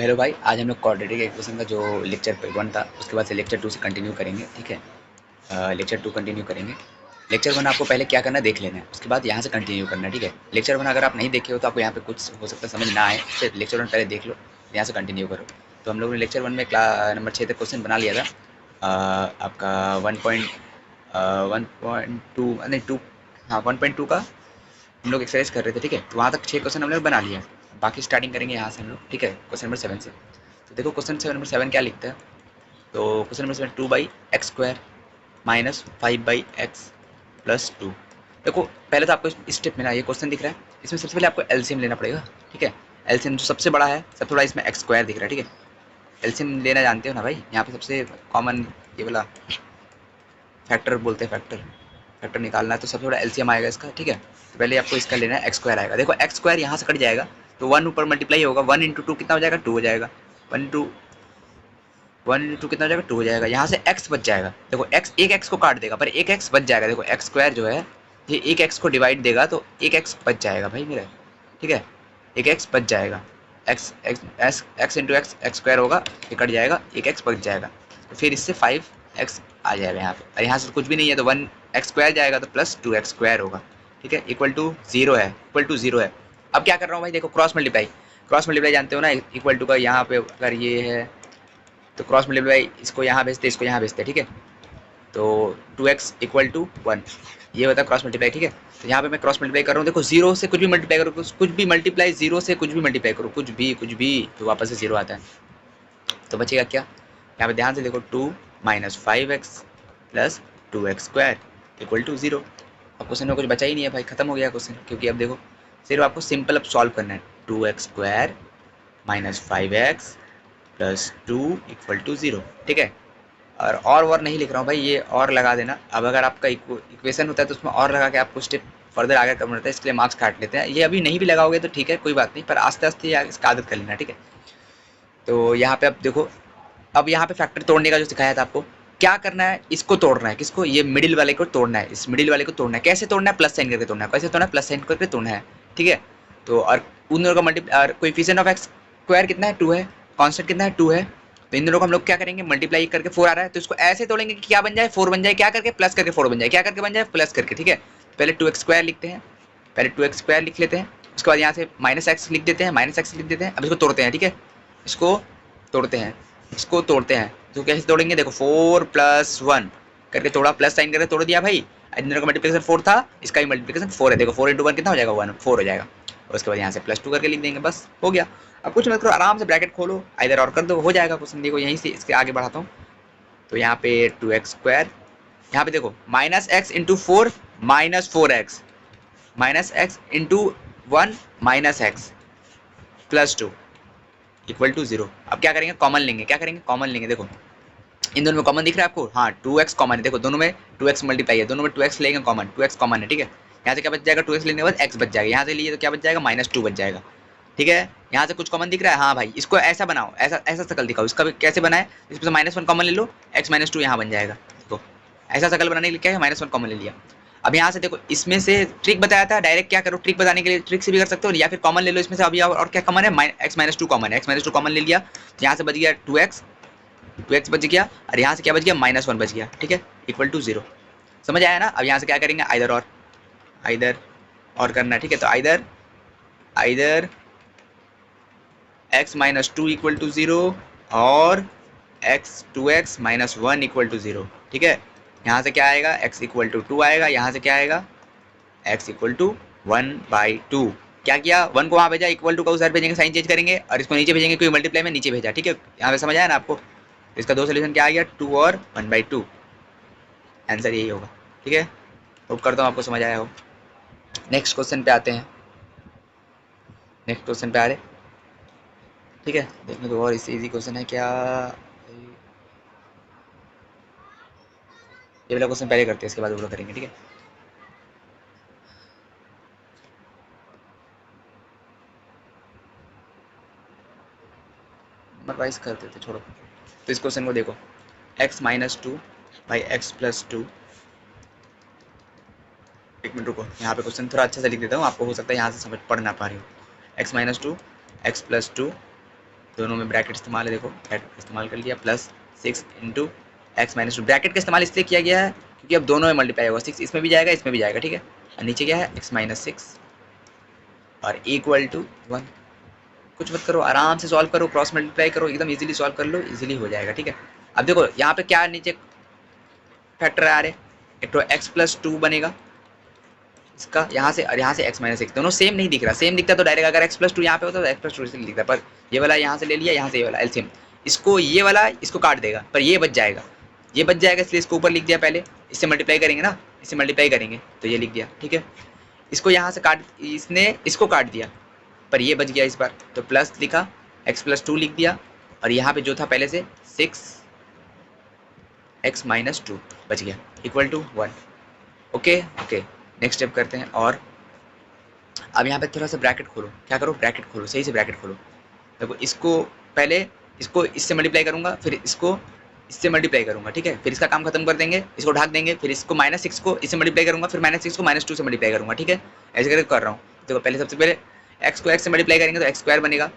Hello भाई, आज हम लोग क्वाड्रेटिक इक्वेशन का जो लेक्चर 1 था उसके बाद से लेक्चर 2 से कंटिन्यू करेंगे। ठीक है, लेक्चर 2 कंटिन्यू करेंगे। लेक्चर 1 आपको पहले क्या करना है देख लेना है, उसके बाद यहाँ से कंटिन्यू करना है। ठीक है, लेक्चर 1 अगर आप नहीं देखे हो तो आपको यहाँ पे कुछ हो सकता है समझ ना आए, फिर लेक्चर 1 पहले देख लो, यहाँ से कंटिन्यू करो। तो हम लोग ने लेक्चर 1 में नंबर 6 तक क्वेश्चन बना लिया था। आपका 1.2 नहीं 2, हाँ 1.2 का हम लोग एक्सरसाइज कर रहे थे। ठीक है, तो वहाँ तक 6 क्वेश्चन हम लोग बना लिया। बाकी स्टार्टिंग करेंगे यहाँ से हम लोग। ठीक है, क्वेश्चन नंबर 7 से। तो देखो क्वेश्चन नंबर 7 क्या लिखता है। तो question number 7, 2/x² minus 5/x plus 2। देखो पहले तो आपको स्टेप मिला, ये क्वेश्चन दिख रहा है, इसमें सबसे पहले आपको एलसीएम लेना पड़ेगा। ठीक है, एलसीएम जो सबसे बड़ा है, सब थोड़ा इसमें x² दिख रहा है। ठीक है, एलसीएम लेना जानते हो ना भाई, यहाँ पे सबसे कॉमन ये वाला फैक्टर बोलते हैं, फैक्टर निकालना है तो सब थोड़ा एलसीएम आएगा इसका। ठीक है, तो पहले आपको इसका लेना है x² आएगा। देखो x² यहाँ से कट जाएगा तो 1 ऊपर मल्टीप्लाई होगा, 1 इंटू 2 कितना हो जाएगा, 2 हो जाएगा। 1 इंटू 2 कितना हो जाएगा, 2 हो जाएगा। यहाँ से x बच जाएगा। देखो x एक x को काट देगा पर एक x बच जाएगा। देखो x² जो है ये एक x को डिवाइड देगा तो एक x बच जाएगा भाई मेरा। ठीक है, एक x बच जाएगा। x इंटू x² होगा, ये कट जाएगा, एक x बच जाएगा। तो फिर इससे 5x आ जाएगा यहाँ पे, और यहाँ से कुछ भी नहीं है तो 1x² जाएगा तो प्लस 2x² होगा। ठीक है, इक्वल टू 0 है, इक्वल टू 0 है। अब क्या कर रहा हूँ भाई, देखो क्रॉस मल्टीप्लाई जानते हो ना, इक्वल टू का यहाँ पे अगर ये है तो क्रॉस मल्टीप्लाई, इसको यहाँ भेजते इसको यहाँ भेजते। ठीक है, तो 2x इक्वल टू 1, ये होता है क्रॉस मल्टीप्लाई। ठीक है, तो यहाँ पे मैं क्रॉस मल्टीप्लाई कर रहा हूँ। देखो जीरो से कुछ भी मल्टीप्लाई करो, कुछ भी मल्टीप्लाई, जीरो से कुछ भी मल्टीप्लाई करो, कुछ भी तो वापस से जीरो आता है। तो बचेगा क्या, यहाँ पे ध्यान से देखो, 2 minus 5x plus 2x² equal to 0। अब क्वेश्चन में कुछ बचा ही नहीं है भाई, खत्म हो गया क्वेश्चन, क्योंकि अब देखो सिर्फ आपको सिंपल अब सॉल्व करना है। 2x² minus 5x plus 2 equal to 0। ठीक है, और नहीं लिख रहा हूँ भाई, ये और लगा देना। अब अगर आपका इक्वेशन होता है तो उसमें और लगा के आपको स्टेप फर्दर आगे करना रहता है, इसके लिए मार्क्स काट लेते हैं। ये अभी नहीं भी लगाओगे तो ठीक है, कोई बात नहीं, पर आस्ते आस्ते इसका आदत कर लेना। ठीक है, तो यहाँ पे अब देखो, अब यहाँ पे फैक्टर तोड़ने का जो सिखाया था आपको, क्या करना है, इसको तोड़ना है। किसको, ये मिडिल वाले को तोड़ना है, इस मिडिल वाले को तोड़ना है। कैसे तोड़ना है, प्लस साइन करके तोड़ना है। कैसे तोड़ना है, प्लस साइन करके तोड़ना है। ठीक है, तो और उन दोनों का मल्टीप्लाई, कोएफिशिएंट ऑफ x² कितना है, 2 है, कांस्टेंट कितना है, 2 है। तो इन दोनों को हम लोग क्या करेंगे, मल्टीप्लाई करके 4 आ रहा है तो इसको ऐसे तोड़ेंगे कि क्या बन जाए, 4 बन जाए, क्या करके, प्लस करके 4 बन जाए, क्या करके बन जाए, प्लस करके। ठीक है, पहले 2x² लिखते हैं, पहले 2x² लिख लेते हैं, उसके बाद यहाँ से -x लिख देते हैं, -x लिख देते हैं। अब इसको तोड़ते हैं। ठीक है, इसको तोड़ते हैं, इसको तोड़ते हैं। तो कैसे तोड़ेंगे, देखो 4 + 1 करके तोड़ा, प्लस साइन करके तोड़ दिया भाई। इन दोनों का मल्टीप्लिकेशन 4 था, इसका भी मल्टीप्लिकेशन 4 है। देखो 4 × 1 कितना हो जाएगा, 1, 4 हो जाएगा। और उसके बाद यहाँ से +2 करके लिख देंगे, बस हो गया। अब कुछ मत करो, आराम से ब्रैकेट खोलो, इधर और कर दो, हो जाएगा क्वेश्चन। देखो यहीं से इसके आगे बढ़ाता हूँ, तो यहाँ पे 2x², यहाँ पे देखो -x × 4 -4x, -x × 1 -x plus 2 equal to 0। अब क्या करेंगे, कॉमन लेंगे। क्या करेंगे, कॉमन लेंगे। देखो इन दोनों में कॉमन दिख रहा है आपको, हाँ 2x कॉमन है। देखो दोनों में 2x मल्टीप्लाई है, दोनों में 2x लेंगे कॉमन, 2x कॉमन है। ठीक है, यहाँ से क्या बच जाएगा, 2x लेने के बाद x बच जाएगा। यहाँ से लिए तो क्या बच जाएगा, -2 बच जाएगा। ठीक है, यहाँ से कुछ कॉमन दिख रहा है, हाँ भाई इसको ऐसा बनाओ, ऐसा ऐसा शकल दिखाओ। इसका भी कैसे बनाए, इसमें से -1 कॉमन ले लो, x -2 यहाँ बन जाएगा। देखो ऐसा शकल बनाने के लिए क्या है, -1 कॉमन ले लिया। अब यहाँ से देखो, इसमें से ट्रिक बताया था, डायरेक्ट क्या करो, ट्रिक बताने के लिए ट्रिक से भी कर सकते हो, या फिर कॉमन ले लो इसमें से। अभी और क्या कॉमन है, x -2 कॉमन है, x -2 कॉमन ले लिया तो यहाँ से बच गया 2x बच गया, और यहाँ से क्या बच गया, -1 बच गया। ठीक है, इक्वल टू 0। समझ आया ना। अब यहाँ से क्या करेंगे, आइदर और करना है। ठीक है, तो आइदर x -2 इक्वल टू 0 और 2x -1 इक्वल टू 0। ठीक है, यहाँ से क्या आएगा, x इक्वल टू 2 आएगा, यहाँ से क्या आएगा, x इक्वल टू 1/2। क्या किया, 1 को वहाँ भेजा, इक्वल टू का उधर भेजेंगे, साइन चेंज करेंगे, और इसको नीचे भेजेंगे क्योंकि मल्टीप्लाई में नीचे भेजा। ठीक है, यहाँ पे समझ आया ना आपको। इसका दो सोल्यूशन क्या आ गया, 2 और 1/2, आंसर यही होगा। ठीक है, होप करता हूँ आपको समझ आया हो। नेक्स्ट क्वेश्चन पे आते हैं, नेक्स्ट क्वेश्चन पे आ रहे। ठीक है, देखने तो और इससे इजी क्वेश्चन है क्या, ये वाला क्वेश्चन पहले करते हैं, इसके बाद वो करेंगे। ठीक है, रिवाइज कर देते, छोड़ो। तो इस क्वेश्चन को देखो, x -2 बाई x + 2। एक मिनट रुको, यहाँ पे क्वेश्चन थोड़ा अच्छा से लिख देता हूँ, आपको हो सकता है यहाँ से समझ पढ़ ना पा रही हो। x -2 x + 2 दोनों में ब्रैकेट इस्तेमाल है, देखो ब्रैकेट इस्तेमाल कर लिया, plus 6 into x minus two. Bracket का इस्तेमाल इसलिए किया गया है क्योंकि अब दोनों में मल्टीप्लाई होगा, 6 इसमें भी जाएगा इसमें भी जाएगा, ठीक है। और नीचे क्या है, एक्स माइनस 6 और इक्वल टू 1। कुछ मत करो, आराम से सॉल्व करो, क्रॉस मल्टीप्लाई करो, एकदम इजीली सॉल्व कर लो, इजीली हो जाएगा, ठीक है। अब देखो यहाँ पे क्या नीचे फैक्टर आ रहे, एक तो एक्स प्लस टू बनेगा इसका यहाँ से, और यहाँ से एक्स माइनस 6, दोनों सेम नहीं दिख रहा, सेम दिखता तो डायरेक्ट अगर एक्स प्लस टू यहाँ पे होता तो एक्स प्लस टू इसलिए दिखता, पर ये वाला यहाँ से ले लिया, यहाँ से ये वाला एलसीएम, इसको ये वाला इसको काट देगा, पर ये बच जाएगा, ये बच जाएगा, इसलिए इसको ऊपर लिख दिया पहले, इससे मल्टीप्लाई करेंगे ना, इससे मल्टीप्लाई करेंगे तो ये लिख दिया, ठीक है। इसको यहाँ से काट, इसने इसको काट दिया, पर ये बच गया इस बार, तो प्लस लिखा, एक्स प्लस टू लिख दिया, और यहाँ पे जो था पहले से 6 एक्स माइनस टू बच गया, equal to 1। Okay okay, next step करते हैं। और अब यहाँ पे थोड़ा सा ब्रैकेट खोलो, क्या करो, ब्रैकेट खोलो, सही से ब्रैकेट खोलो। देखो इसको पहले इसको इससे मल्टीप्लाई करूँगा, फिर इसको इससे मल्टीप्लाई करूँगा, ठीक है, फिर इसका काम खत्म कर देंगे, इसको ढाक देंगे, फिर इसको माइनस 6 को इससे मल्टीप्लाई करूँगा, फिर माइनस 6 को माइनस 2 से मल्टीप्लाई करूँगा, ठीक है, ऐसे करके कर रहा हूँ। देखो पहले सबसे पहले एक्स को एक्स से मल्टीप्लाई करेंगे तो एक्स स्क्वायर बनेगा,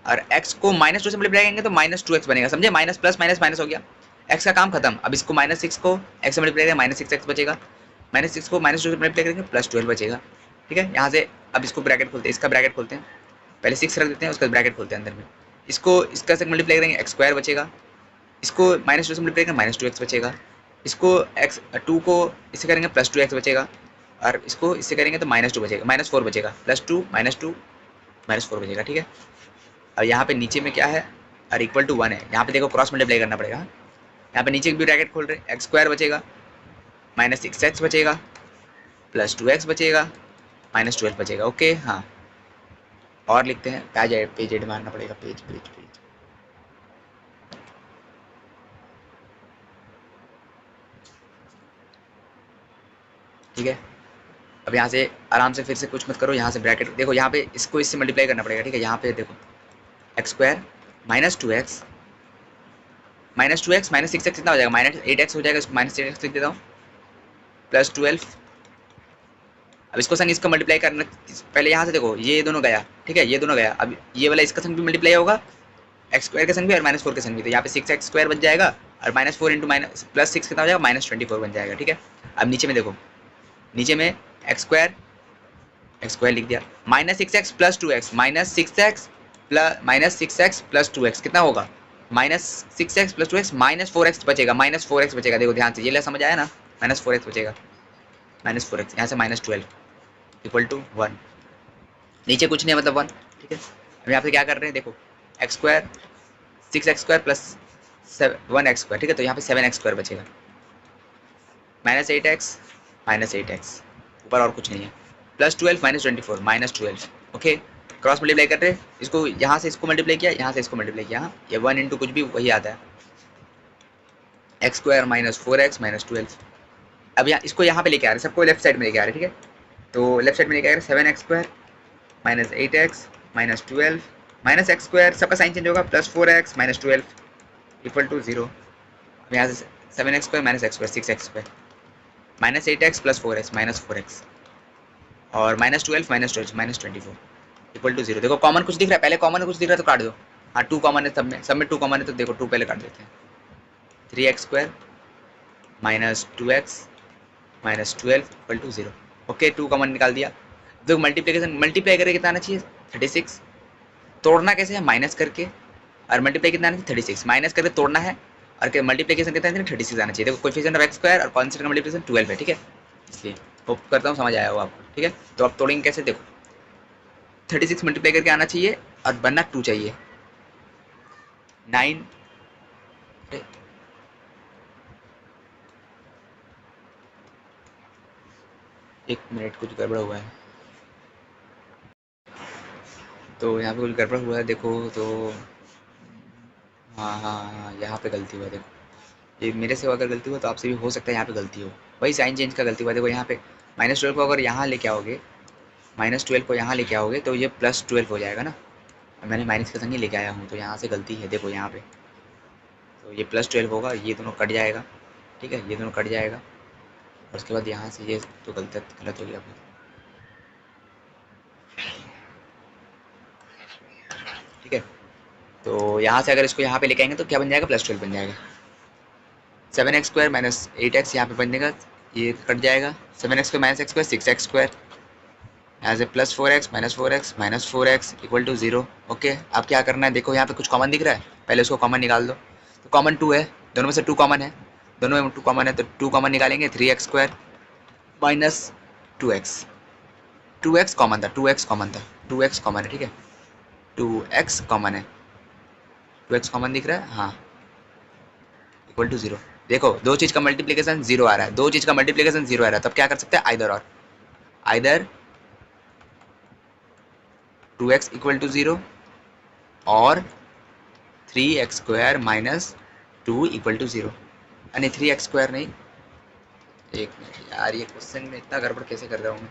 और एक्स को माइनस 2 से मल्टीप्लाई करेंगे तो माइनस 2x बनेगा, समझे, माइनस प्लस माइनस माइनस हो गया, एक्स का काम खत्म। अब इसको माइनस 6 को एक्स से मल्टीप्लाई करेंगे, माइनस 6x बचेगा, माइनस 6 को माइनस 2 से मल्टीप्लाई करेंगे प्लस 12 बचेगा, ठीक है। यहाँ से अब इसको ब्रैकेट खोलते हैं, इसका ब्रैकेट खोलते हैं, पहले 6 रख देते हैं, उसका ब्रैकेट खोलते हैं अंदर में, इसको इसका से मल्टीप्लाई करेंगे एक्स स्क्वायर बचेगा, इसको माइनस 2 से मल्टीप्लाई करेंगे माइनस 2x बचेगा, इसको एक्स 2 को इससे करेंगे प्लस 2x बचेगा, और इसको इससे करेंगे तो माइनस 2 बचेगा, माइनस 4 बचेगा, प्लस 2 माइनस 2 माइनस 4 बचेगा, ठीक है। अब यहाँ पे नीचे में क्या है, और इक्वल टू 1 है, यहाँ पे देखो क्रॉस मल्टीप्लाई करना पड़ेगा, यहाँ पे नीचे भी ब्रैकेट खोल रहे, एक्स स्क्वायर बचेगा, माइनस 6x बचेगा, प्लस 2x बचेगा, माइनस 12 बचेगा, ओके। हाँ, और लिखते हैं, पेज एड मारना पड़ेगा, पेज पेज पेज, ठीक है। अब यहाँ से आराम से फिर से कुछ मत करो, यहाँ से ब्रैकेट देखो, यहाँ पे इसको इससे मल्टीप्लाई करना पड़ेगा, ठीक है। यहाँ पे देखो x square minus 2x minus 2x minus 6x कितना हो जाएगा, माइनस 8x हो जाएगा, इसको माइनस 8x लिख देता हूँ, प्लस 12। अब इसको संग इसका मल्टीप्लाई करना, पहले यहाँ से देखो ये दोनों गया, ठीक है, ये दोनों गया, अब ये वाला इसका संग भी मल्टीप्लाई होगा, एक्स स्क्वायर के संग भी और माइनस 4 के संग भी, तो यहाँ पे 6x स्क्वायर बन जाएगा, और माइनस 4 इंटू माइनस प्लस 6 कितना हो जाएगा, माइनस 24 बन जाएगा, ठीक है। अब नीचे में देखो, नीचे में एक्स स्क्वायर लिख दिया, minus 6x plus 2x, minus 6x plus 2x कितना होगा, minus 6x plus 2x, minus 4x बचेगा, माइनस 4x बचेगा, देखो ध्यान से, ये ले समझ आया ना, माइनस 4x बचेगा, माइनस 4x, यहाँ से माइनस 12 इक्वल टू 1, नीचे कुछ नहीं है मतलब 1, ठीक है। अब यहाँ पे क्या कर रहे हैं, देखो x square 6x square plus 1x square, ठीक है, तो यहाँ पे 7x स्क्वायर बचेगा, माइनस 8x ऊपर और कुछ नहीं है, plus 12 minus 24 minus 12, okay. Cross multiply कर रहे हैं, इसको यहाँ से इसको मल्टीप्लाई किया, यहाँ से इसको मल्टीप्लाई किया, हाँ, ये 1 इंटू कुछ भी वही आता है, x square minus 4x minus 12। अब यहाँ इसको यहाँ पे लेके आ रहे हैं, सबको लेफ्ट साइड में लेके आ रहे हैं, ठीक है, तो लेफ्ट साइड में लेके आ रहे हैं, 7x square minus 8x minus 12 minus x square, सबका साइन चेंज होगा, plus 4x minus 12 equal to 0। अब यहाँ से 7x square minus x square 6x square minus 8x plus 4x minus 4x, और minus 12 minus 12 minus 24 equal to 0। देखो common कुछ दिख रहा है, पहले कॉमन कुछ दिख रहा है तो काट दो, हाँ 2 कॉमन है सब में 2 कॉमन है, तो देखो 2 पहले काट देते हैं, 3x square minus 2x minus 12 equal to 0, okay, 2 common निकाल दिया। देखो मल्टीप्लीकेशन मल्टीप्लाई करके कितना आना चाहिए, 36, तोड़ना कैसे है, माइनस करके, और मल्टीप्लाई कितना आना चाहिए 36, माइनस करके तोड़ना है, और मल्टीप्लीकेशन कितना है 36 आना चाहिए। देखो कोएफिशिएंट ऑफ एक्स स्क्वायर और कॉन्स्टेंट का मल्टीप्लिकेशन 12 है, ठीक है, इसलिए होप करता हूँ समझ आया हो आपको, ठीक है। तो आप तोड़ेंगे कैसे, देखो 36 मल्टीप्लाई करके आना चाहिए और बनना 2 चाहिए, 9, एक मिनट कुछ गड़बड़ हुआ है, तो यहाँ पे कुछ गड़बड़ हुआ है, देखो तो हाँ हाँ हाँ, यहाँ पे गलती हुआ है, देखो ये मेरे से अगर गलती हुआ तो आपसे भी हो सकता है यहाँ पे गलती हो, वही साइन चेंज का गलती हुआ। देखो यहाँ पे -12 को अगर यहाँ लेके आओगे, -12 को यहाँ लेके आओगे तो ये +12 हो जाएगा ना, मैंने माइनस का संग ही लेके आया हूँ, तो यहाँ से गलती है, देखो यहाँ पे, तो ये +12 होगा, ये दोनों कट जाएगा, ठीक है, ये दोनों कट जाएगा, और उसके बाद यहाँ से ये तो गलत हो गया, ठीक है। तो यहाँ से अगर इसको यहाँ पे लेके आएंगे तो क्या बन जाएगा, +12 बन जाएगा। 7x² माइनस 8x यहाँ पे बन जाएगा, ये कट जाएगा। 7x² माइनस x² 6x², यहाँ से +4x minus 4x equal to 0। Okay, अब क्या करना है, देखो यहाँ पे कुछ कॉमन दिख रहा है, पहले उसको कॉमन निकाल दो। तो कॉमन 2 है, दोनों में से 2 कॉमन है, दोनों में 2 कॉमन है, तो 2 कॉमन निकालेंगे। 3x² minus 2x, 2x common था, 2x कॉमन था, 2x कॉमन है, ठीक है, 2x कॉमन है, 2x कॉमन दिख रहा है, हाँ, इक्वल टू 0। देखो दो चीज़ का मल्टीप्लिकेशन 0 आ रहा है, दो चीज़ का मल्टीप्लिकेशन 0 आ रहा है, तब क्या कर सकते हैं, आइदर और, आइदर 2x इक्वल टू 0 और 3x² माइनस 2 इक्वल टू 0। नहीं 3x² नहीं, एक मिनट यार, ये क्वेश्चन में इतना गड़बड़ कैसे कर रहा हूँ मैं।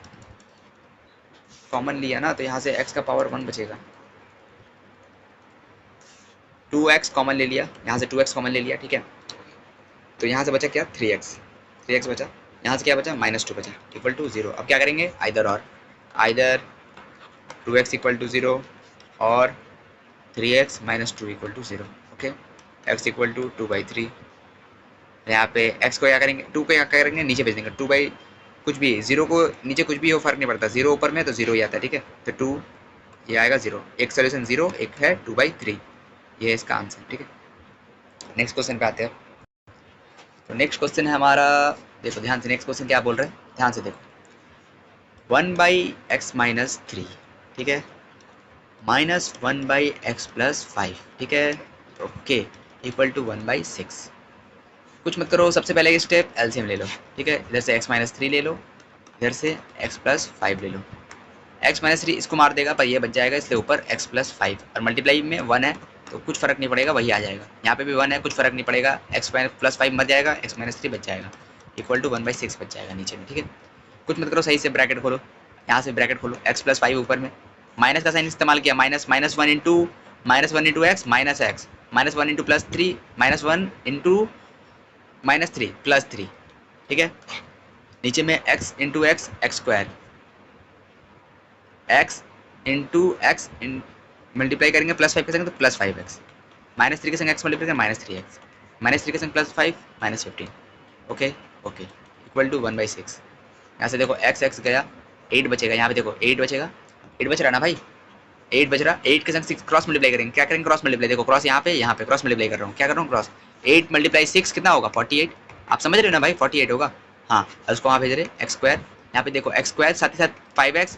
कॉमन लिया ना तो यहाँ से x का पावर 1 बचेगा, 2x कॉमन ले लिया, यहाँ से 2x कॉमन ले लिया, ठीक है, तो यहाँ से बचा क्या, 3x बचा, यहाँ से क्या बचा, -2 बचा, इक्वल टू 0। अब क्या करेंगे, आइदर और, आइदर 2x इक्वल टू 0 और 3x minus 2 equal to 0। Okay, x equal to 2/3, यहाँ पे x को क्या करेंगे, 2 को क्या करेंगे, नीचे भेज देंगे, 2 बाई कुछ भी, 0 को नीचे कुछ भी हो फर्क नहीं पड़ता, 0 ऊपर में तो 0 ही आता है, ठीक है, तो 2 ये आएगा 0, एक सोल्यूशन 0, एक है 2/3, ये है इसका आंसर, ठीक है। नेक्स्ट क्वेश्चन पे आते हैं। तो नेक्स्ट क्वेश्चन है हमारा, देखो ध्यान से, नेक्स्ट क्वेश्चन क्या बोल रहे हैं, ध्यान से देखो, 1/x माइनस 3, ठीक है, -1/x प्लस 5, ठीक है, ओके, इक्वल टू 1/6। कुछ मत करो, सबसे पहले ये स्टेप एलसीएम ले लो, ठीक है, इधर से x-3 ले लो, इधर से x प्लस 5 ले लो, x-3 इसको मार देगा पर ये बच जाएगा, इसलिए ऊपर x प्लस 5, और मल्टीप्लाई में 1 है तो कुछ फर्क नहीं पड़ेगा, वही आ जाएगा, यहाँ पे भी 1 है, कुछ फर्क नहीं पड़ेगा, x प्लस 5 मर जाएगा, x-3 बच जाएगा, इक्वल टू 1/6 बच जाएगा नीचे में, ठीक है। कुछ मत करो, सही से ब्रैकेट खोलो, यहाँ से ब्रैकेट खोलो, x प्लस 5 ऊपर में, माइनस का साइन इस्तेमाल किया, -1 into -1 into x minus x, -1 into +3 -1 into -3 +3, ठीक है, नीचे में x into x x², x into x multiply करेंगे +5 के संग तो +5x, -3 के संग x मल्टीप्लाई करेंगे -3x, -3 के संग +5 -15, ओके ओके, इक्वल टू 1/6। यहाँ से देखो x गया, 8 बचेगा, यहाँ पे देखो 8 बचेगा, 8 बच रहा ना भाई, 8 बच रहा, 8 के संग 6 क्रॉस मल्टीप्लाई करेंगे, क्या करेंगे, क्रॉस मल्टीप्लाई, देखो क्रॉस यहाँ पे क्रॉस मल्टीप्लाई कर रहा हूँ, क्या कर रहा हूँ, क्रॉस, 8 × 6 कितना होगा, 48, आप समझ रहे हो ना भाई, 48 होगा, हाँ, उसको वहाँ भेज रहे x², यहाँ पे देखो x² साथ ही साथ 5x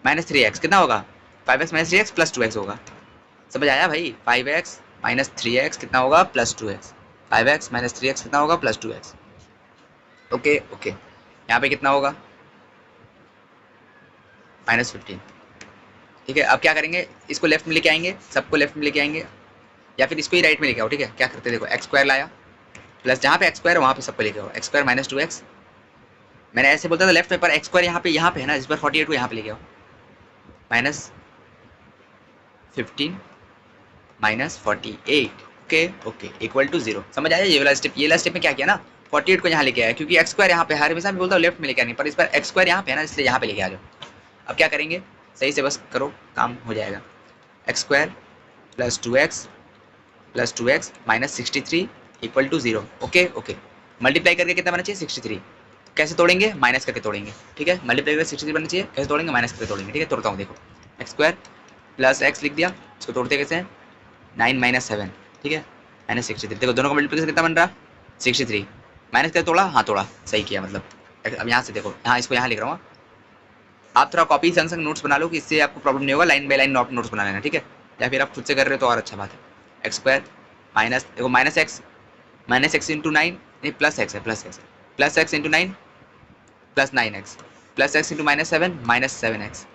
माइनस 3x कितना होगा, 5x minus 3x plus 2x होगा, समझ आया भाई, 5x माइनस 3x कितना होगा, +2x, 5x माइनस 3x कितना होगा, +2x, ओके ओके, यहाँ पे कितना होगा, -15, ठीक है। अब क्या करेंगे, इसको लेफ्ट में लेके आएंगे, सबको लेफ्ट में लेके आएंगे, या फिर इसको ही राइट में लेके आओ, ठीक है, क्या करते हैं, देखो x² लाया, प्लस जहाँ पे x² वहाँ पे सबको लेके आओ, x² माइनस 2x, मैंने ऐसे बोलता था लेफ्ट में, पर x² यहाँ पे है ना, इस पर 48 को यहाँ पे लेके आओ, -15 -48, ओके ओके, इक्वल टू 0, समझ आया, ये वाला स्टेप, ये वाला स्टेप में क्या किया ना, 48 को यहाँ लेके आया, क्योंकि x² यहाँ पे, हर हमेशा मैं बोलता हूँ लेफ्ट में लेके आनी, पर इस पर x² यहाँ पे है ना, इसलिए यहाँ पे लेके आ जाओ। अब क्या करेंगे, सही से बस करो, काम हो जाएगा, x² plus 2x minus 63 equal to 0, okay okay, multiply करके कितना बनना चाहिए, 63, कैसे तोड़ेंगे, माइनस करके तोड़ेंगे, ठीक है, मल्टीप्लाई करके 63 बनना चाहिए, कैसे तोड़ेंगे, माइनस करके तोड़ेंगे, ठीक है, तोड़ता हूँ, देखो x² प्लस x लिख दिया, इसको तोड़ते कैसे हैं, 9 - 7, ठीक है, -63, देखो दोनों का मल्टीप्लिकेशन कितना बन रहा, 63, माइनस करके तोड़ा, हाँ तोड़ा, सही किया, मतलब अब यहाँ से देखो, यहाँ इसको यहाँ लिख रहा हूँ, आप थोड़ा कॉपी संग संग नोट्स बना लो कि इससे आपको प्रॉब्लम नहीं होगा, लाइन बाय लाइन नोट्स बना लेना, ठीक है, या फिर आप खुद से कर रहे हो तो और अच्छा बात है। x² माइनस, देखो -x इंटू 9, नहीं +x है, +x into 9 plus 9x, +x into -7 -7x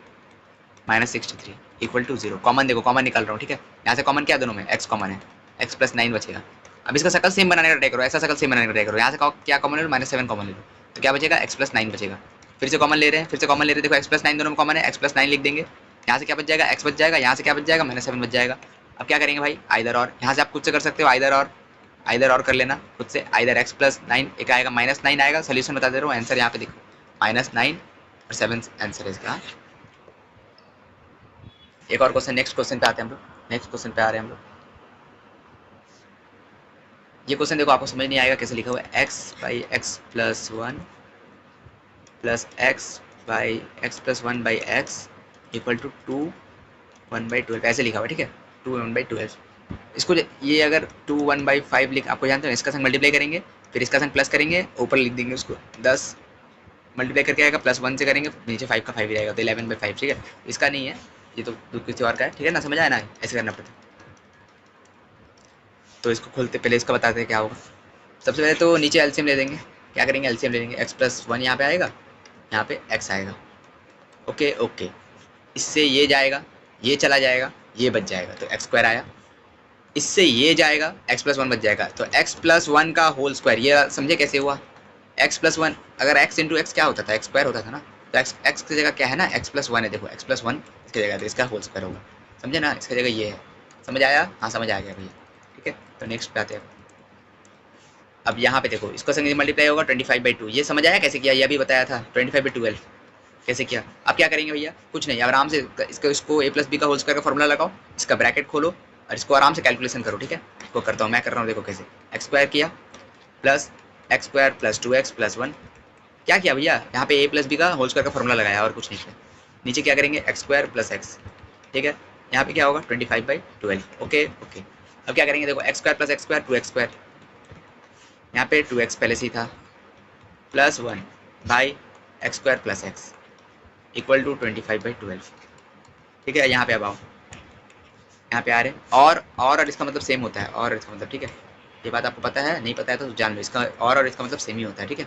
-63 equal to 0, common देखो, कॉमन निकाल रहा हूँ, ठीक है, यहाँ से कॉमन क्या, दोनों में x कॉमन है, x प्लस 9 बचेगा। अब इसका शकल सेम बनाने का ट्राई करो, ऐसा शकल सेम बनाने का ट्राई करो, यहाँ से क्या कॉमन ले लो, -7 कॉमन ले लो, तो क्या बचेगा, x प्लस 9 बचेगा, फिर से कॉमन ले रहे हैं, देखो x प्लस 9 दोनों में कॉमन है, x प्लस 9 लिख देंगे, यहाँ से क्या बच जाएगा, x बच जाएगा, यहाँ से क्या बच जाएगा, -7 बच जाएगा। अब क्या करेंगे भाई, आइदर और, यहाँ से आप खुद से कर सकते हो, आइदर और कर लेना खुद से, आइदर x प्लस 9, एक आएगा -9 आएगा, सोल्यूशन बता दे रहा हूँ, आंसर यहाँ पे देखो, -9 और 7 आंसर है इसका। एक और क्वेश्चन, नेक्स्ट क्वेश्चन पे आते हैं हम लोग, नेक्स्ट क्वेश्चन पे आ रहे हैं हम लोग, ये क्वेश्चन देखो आपको समझ नहीं आएगा कैसे लिखा हुआ है, x by x plus one plus x plus one by x equal to two one by twelve, ऐसे लिखा हुआ है, ठीक है, टू वन बाई ट्वेल्व। इसको ये अगर टू वन बाई फाइव लिख, आपको जानते हो इसका संग मल्टीप्लाई करेंगे, फिर इसका संग प्लस करेंगे, ऊपर लिख देंगे उसको 10 मल्टीप्लाई करके आएगा, प्लस वन से करेंगे नीचे 5 का 5 ही रहेगा, तो 11 बाई 5, ठीक है। इसका नहीं है, ये तो किसी और का है, ठीक है ना, समझ आया ना, ऐसे करना पड़ता है। तो इसको खोलते पहले इसका बताते हैं क्या होगा। सबसे पहले तो नीचे एलसीएम ले देंगे, क्या करेंगे एलसीएम ले लेंगे, एक्स प्लस वन यहाँ पे आएगा, यहाँ पे एक्स आएगा, ओके ओके। इससे ये जाएगा, ये चला जाएगा, ये बच जाएगा, तो एक्स स्क्वायर आया। इससे ये जाएगा, एक्स प्लस वन बच जाएगा, तो एक्स प्लस वन का होल स्क्वायर, ये समझे कैसे हुआ, एक्स प्लस वन, अगर एक्स इंटू एक्स क्या होता था, एक्स स्क्वायर होता था ना, तो एक्स एक्स की जगह क्या है ना, एक्स प्लस वन है, देखो एक्स प्लस वन इसकी जगह, तो इसका होल स्क्वायर होगा, समझे ना, इसकी जगह ये है। समझ आया, हाँ समझ आ गया भैया, ठीक है। तो नेक्स्ट पे आते हैं। अब यहाँ पे देखो इसको संग मल्टीप्लाई होगा 25/2, ये समझ आया कैसे किया, ये अभी बताया था 25/12 कैसे किया। अब क्या करेंगे भैया, कुछ नहीं, आराम से इसको ए प्लस बी का होल स्क्वायर का फॉर्मूला लगाओ, इसका ब्रैकेट खोलो और इसको आराम से कैलकुलेशन करो, ठीक है। इसको करता हूँ, मैं कर रहा हूँ, देखो कैसे, एक्स स्क्वायर किया plus x square plus 2x plus one, क्या किया भैया, यहाँ पे ए प्लस बी का होल स्क्वायर का फॉर्मूला लगाया और कुछ नहीं किया। नीचे क्या करेंगे, एक्स स्क्वायर प्लस एक्स, ठीक है, यहाँ पे क्या होगा 25/12, ओके ओके। अब क्या करेंगे, देखो x square plus x square 2x square, यहाँ पे 2x पहले से ही था, plus one by x square plus x equal to 25/12, ठीक है। यहाँ पे अब आओ, यहाँ पे आ रहे और इसका मतलब सेम होता है, और इसका मतलब, ठीक है, ये बात आपको पता है, नहीं पता है तो जान लो, इसका और इसका मतलब सेम ही होता है, ठीक है।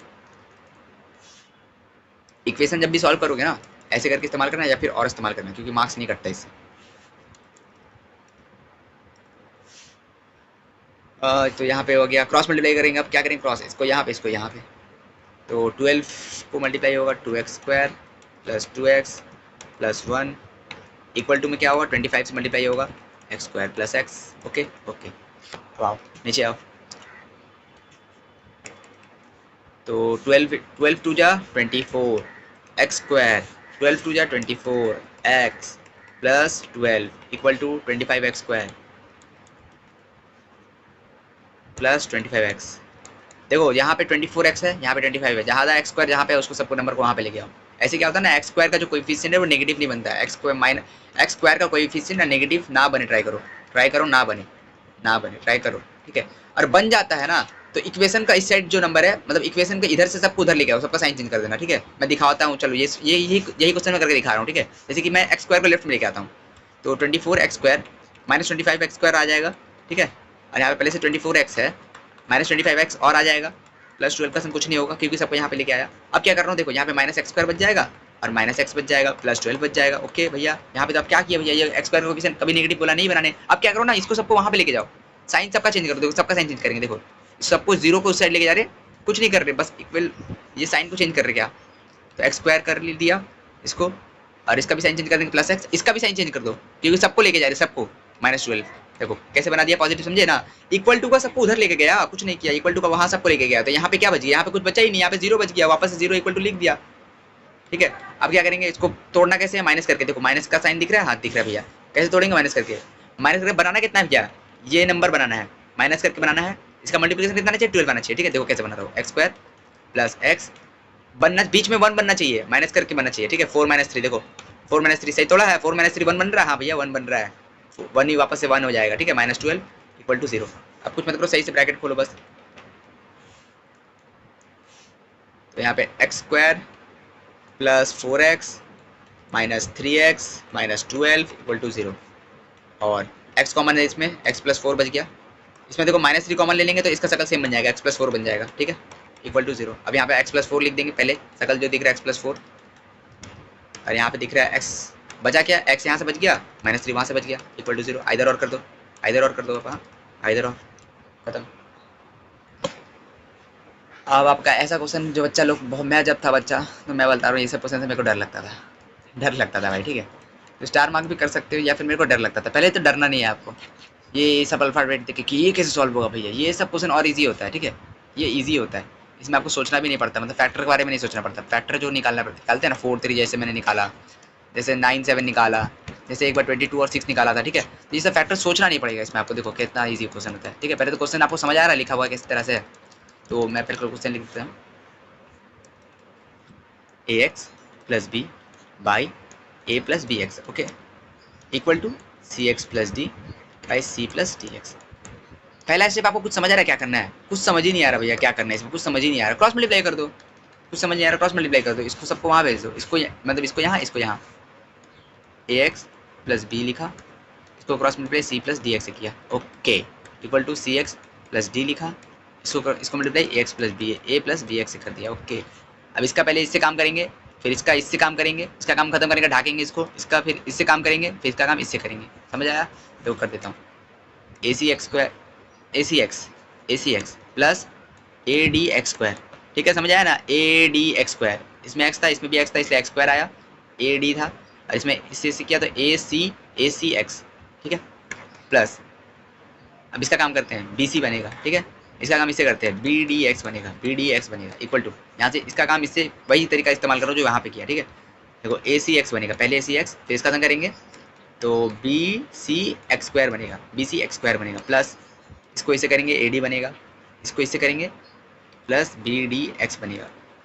इक्वेशन जब भी सॉल्व करोगे ना, ऐसे करके इस्तेमाल करना या फिर और इस्तेमाल करना, क्योंकि मार्क्स नहीं कटता इससे। तो यहाँ पे हो गया, क्रॉस मल्टीप्लाई करेंगे, अब क्या करेंगे क्रॉस, इसको यहाँ पे, तो 12 को मल्टीप्लाई होगा 2x square plus 2x plus one equal to में क्या होगा 25 से मल्टीप्लाई होगा x square plus x, okay okay. अब आओ नीचे आओ, तो 12 टू जा 24 एक्स स्क्वायर, 12 टू जा 24 x plus 12 equal to 25 x square plus 25 x. देखो यहाँ पे 24x है, यहाँ पे 25 है, जहाँ एक्स स्क्वायर जहाँ पे उसको सबको नंबर को वहाँ पे लेके आओ। ऐसे क्या होता है ना, एक्स स्क्वायर का जो कोएफिशिएंट है वो नेगेटिव नहीं बनता है, एक्स स्क्वायर का कोएफिशिएंट ना नेगेटिव ना बने, ट्राई करो ना बने, ट्राई करो, ठीक है। और बन जाता है ना, तो इक्वेशन का इस साइड जो नंबर है, मतलब इक्वेशन के इधर से सबको उधर लेके आओ, सबका साइन चेंज कर देना, ठीक है। मैं दिखाता हूँ, चलो यही क्वेश्चन मैं करके दिखा रहा हूँ, ठीक है। जैसे कि मैं एक्स स्क्वायर को लेफ्ट में लेके आता हूँ, तो 24x square minus 25x square आ जाएगा, ठीक है। और यहाँ पे पहले से 24x है, माइनस 25x और आ जाएगा, प्लस 12 का सम कुछ नहीं होगा क्योंकि सबको यहाँ पे लेके आया। अब क्या कर रहा हूँ, देखो यहाँ पे माइनस एक्स स्क्वायर बच जाएगा और माइनस एक्स बच जाएगा, प्लस 12 बच जाएगा, ओके भैया। यहाँ पे तो आप क्या किया भैया, ये एक्स स्क्वायर कोएफिशिएंट कभी नेगेटिव बोला नहीं बनाने। अब क्या करो ना, इसको सबको वहाँ पे लेके जाओ, साइन सबका चेंज कर दो, सबका साइन चेंज करेंगे, देखो सबको जीरो को उस साइड लेके जा रहे, कुछ नहीं कर रहे, बस इक्वल ये साइन को चेंज कर रहे, क्या तो एक्स स्क्वायर कर दिया इसको, और इसका भी साइन चेंज कर देंगे प्लस एक्स, इसका भी साइन चेंज कर दो क्योंकि सबको लेके जा रहे, सबको -12। देखो कैसे बना दिया पॉजिटिव, समझे ना, इक्वल टू का सबको उधर लेके गया, कुछ नहीं किया, इक्वल टू का वहाँ सबको लेके गया, तो यहाँ पे क्या बच गया, यहाँ पे कुछ बचा ही नहीं, यहाँ पे जीरो बच गया, वापस से जीरो इक्वल टू लिख दिया, ठीक है। अब क्या करेंगे, इसको तोड़ना कैसे है, माइनस करके, देखो माइनस का साइन दिख रहा है, हाथ दिख रहा है भैया, कैसे तोड़ेंगे माइनस करके, बनाना कितना है भैया, ये नंबर बनाना है, माइनस करके बनाना है, इसका मल्टीप्लिकेशन कितना चाहिए 12 आना चाहिए, ठीक है। देखो कैसे बना रहा हूँ, एक्स स्क्वायर प्लस एक्स बनना, बीच में 1 बनना चाहिए, माइनस करके बनना चाहिए, ठीक है। 4 - 3, देखो 4 - 3 सही तोड़ा है, 4 - 3 1 बन रहा है, हाँ भैया 1 बन रहा है, 1 ही वापस से 1 हो जाएगा, ठीक है, -12 इक्वल टू 0। अब कुछ मत करो, सही से ब्रैकेट खोलो बस, तो यहाँ पे x square plus 4x minus 3x minus 12 equal to 0, और x कॉमन है इसमें, x प्लस 4 बच गया, इसमें देखो -3 कॉमन ले लेंगे तो इसका शकल सेम बन जाएगा, x प्लस 4 बन जाएगा, ठीक है, इक्वल टू 0। अब यहाँ पे x प्लस 4 लिख देंगे, पहले शकल जो दिख रहा है x प्लस 4, और यहाँ पे दिख रहा है x बचा क्या, x यहाँ से बच गया, -3 वहाँ से बच गया, इक्वल टू 0। इधर और कर दो, हाँ इधर और खत्म। अब आपका ऐसा क्वेश्चन जो बच्चा लोग बहुत, मैं जब था बच्चा तो मैं बोलता रहा हूँ, ये सब क्वेश्चन से मेरे को डर लगता था भाई, ठीक है। तो स्टार मार्क भी कर सकते हो, या फिर मेरे को डर लगता था, पहले तो डरना नहीं है आपको, ये सब अल्फाबेट देख के कि ये कैसे सॉल्व होगा भैया, ये सब क्वेश्चन और इजी होता है, ठीक है, ये इजी होता है, इसमें आपको सोचना भी नहीं पड़ता, मतलब फैक्टर के बारे में नहीं सोचना पड़ता, फैक्टर जो निकालते हैं ना 4 3, जैसे मैंने निकाला, जैसे 9 7 निकाला, जैसे एक बार 22 और 6 निकाला था, ठीक है। तो ये सब फैक्टर सोचना नहीं पड़ेगा इसमें आपको, देखो कितना ईजी क्वेश्चन होता है, ठीक है। पहले तो क्वेश्चन आपको समझ आ रहा है लिखा हुआ है किस तरह से है, तो मैं पहले क्वेश्चन लिख देता हूँ। A x plus B by A plus B X, okay, equal to C x plus D by C plus D X. पहला स्टेप आपको कुछ समझ आ रहा है क्या करना है? कुछ समझ ही नहीं आ रहा भैया क्या करना है इसमें, कुछ समझ ही नहीं आ रहा, क्रॉस मल्टीप्लाई कर दो। कुछ समझ नहीं आ रहा, क्रॉस मल्टीप्लाई कर दो, इसको सबको वहाँ भेज दो, इसको मतलब इसको यहाँ, इसको यहाँ। ए एक्स प्लस बी लिखा, इसको cross multiply C plus D x से किया, ओके, equal to C x plus D लिखा, इसको multiply A x plus B x से कर दिया, ओके। अब इसका पहले इससे काम करेंगे, फिर इसका इससे काम करेंगे, इसका काम खत्म करेंगे, ढाकेंगे इसको, इसका फिर इससे काम करेंगे, फिर इसका काम इससे करेंगे, समझ आया? तो कर देता हूँ, A C x square A C x plus A D x square, ठीक है, समझ आया ना? ए डी एक्स स्क्वायर, इसमें एक्स था, इसमें भी एक्स था, इसलिए एक्स स्क्वायर आया, ए डी था, और इसमें इससे किया तो ए सी एक्स, ठीक है, प्लस अब इसका काम करते हैं, बी सी बनेगा, ठीक है, इसका काम इससे करते हैं, बी डी एक्स बनेगा, इक्वल टू, यहाँ से इसका काम इससे वही तरीका इस्तेमाल करो जो यहाँ पे किया, ठीक है। देखो ए सी एक्स बनेगा, पहले ए सी एक्स, फिर इसका काम करेंगे तो बी सी एक्स स्क्वायर बनेगा, प्लस इसको इससे करेंगे ए डी बनेगा, इसको इससे करेंगे प्लस बी डी एक्स बनेगा।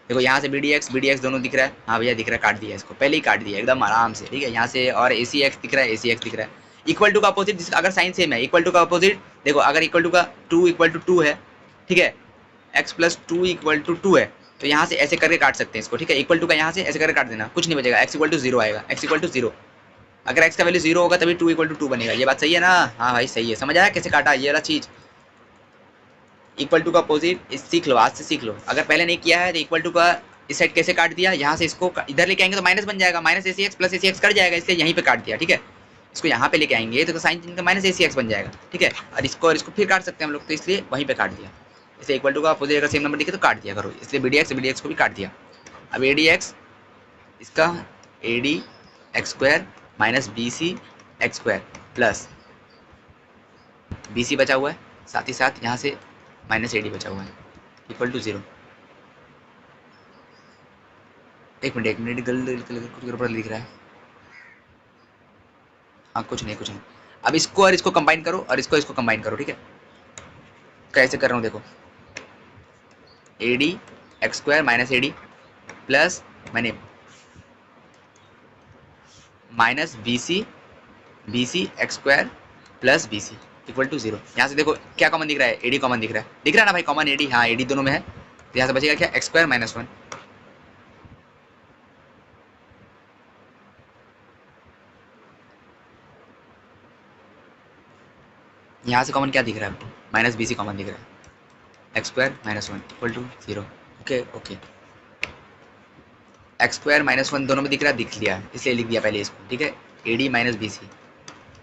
देखो यहाँ से बी डी एक्स दोनों दिख रहा है, हाँ भैया दिख रहा है, काट दिया इसको, पहले ही काट दिया एकदम आराम से, ठीक है। यहाँ से और ए सी एक्स दिख रहा है, इक्वल टू का अपोजिट, जिसका अगर साइन सेम है, इक्वल टू का अपोजिट, देखो अगर इक्वल टू का 2 इक्वल टू 2 है, ठीक है, x प्लस 2 इक्वल टू 2 है, तो यहाँ से ऐसे करके काट सकते हैं इसको, ठीक है। इक्वल टू का यहाँ से ऐसे करके काट देना, कुछ नहीं बचेगा, x इक्वल टू 0 आएगा, x इक्वल टू 0, अगर x का वैल्यू 0 होगा तभी 2 इक्वल टू 2 बनेगा, ये बात सही है ना? हाँ भाई सही है, समझ आया कैसे काटा ये वाला चीज़? इक्वल टू का अपोजिट सीख लो, आज से सीख लो, अगर पहले नहीं किया है तो इक्वल टू का इस साइड कैसे काट दिया, यहाँ से इसको इधर लेके आएंगे तो माइनस बन जाएगा, माइनस ए सी एक्स प्लस ए सी एक्स कट जाएगा, इसलिए यहीं पे काट दिया, ठीक है। इसको यहाँ पे लेके आएंगे तो साइन चिन्ह का माइनस ए सी एक्स बन जाएगा, ठीक है, और इसको फिर काट सकते हैं हम लोग, तो इसलिए वहीं पे काट दिया। जैसे इक्वल टू का अपोजिट अगर सेम नंबर दिखे तो काट दिया करो, इसलिए बी डी एक्स को भी काट दिया। अब ए डी एक्स, इसका A D x square minus B C x square plus B C बचा हुआ है, साथ ही साथ यहाँ से माइनस ए डी बचा हुआ है, इक्वल टू 0। एक मिनट कुछ गड़बड़ लिख रहा है, हाँ कुछ नहीं। अब इसको और इसको कंबाइन करो और इसको कंबाइन करो, ठीक है। कैसे कर रहा हूँ देखो, A D x square minus A D plus मैंने minus B C x square plus B C equal to 0। यहाँ से देखो क्या कॉमन दिख रहा है, ए डी कॉमन दिख रहा है ना भाई, कॉमन ए डी, हाँ ए डी दोनों में है, तो यहाँ से बचेगा क्या, एक्स स्क्वायर माइनस 1, यहाँ से कॉमन क्या दिख रहा है, माइनस बी सी कॉमन दिख रहा है, x square minus 1 equal to 0, okay. X square minus 1 दोनों में दिख रहा है, दिख लिया, इसलिए लिख दिया पहले इसको, ठीक है। A D minus B C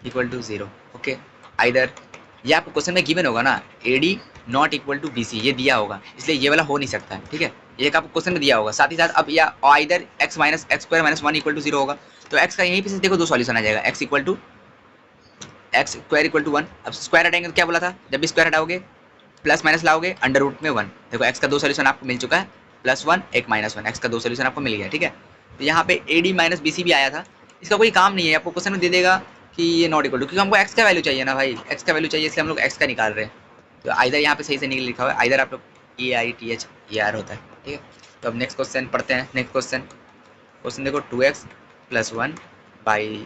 equal to 0, okay. Either ये आपको क्वेश्चन में गिवन होगा ना, A D not equal to B C, ये दिया होगा, इसलिए ये वाला हो नहीं सकता है, ठीक है। ये आपको क्वेश्चन में दिया होगा, साथ ही साथ अब या either x square minus 1 equal to 0 होगा, तो एक्स का यहीं पे से देखो 2 सॉल्यूशन आ जाएगा, एक्स स्क्वायर इक्वल टू 1। अब स्क्वायर हटाएंगे तो क्या बोला था, जब भी स्क्वायर हटाओगे प्लस माइनस लाओगे अंडर रूट में 1, देखो एक्स का 2 सॉल्यूशन आपको मिल चुका है, +1 एक -1, एक्स का 2 सॉल्यूशन आपको मिल गया, ठीक है। तो यहाँ पे A D minus B C भी आया था, इसका कोई काम नहीं है, आपको क्वेश्चन में दे देगा कि ये नॉट इक्वल टू, क्योंकि हमको एक्स का वैल्यू चाहिए ना भाई, एक्स का वैल्यू चाहिए, इसलिए हम लोग एक्स का निकाल रहे हैं। तो आइदर यहाँ पे सही से नहीं लिखा हुआ है, आइदर आप लोग EITHER होता है, ठीक है। तो अब नेक्स्ट क्वेश्चन पढ़ते हैं। नेक्स्ट क्वेश्चन देखो, 2x + 1 बाई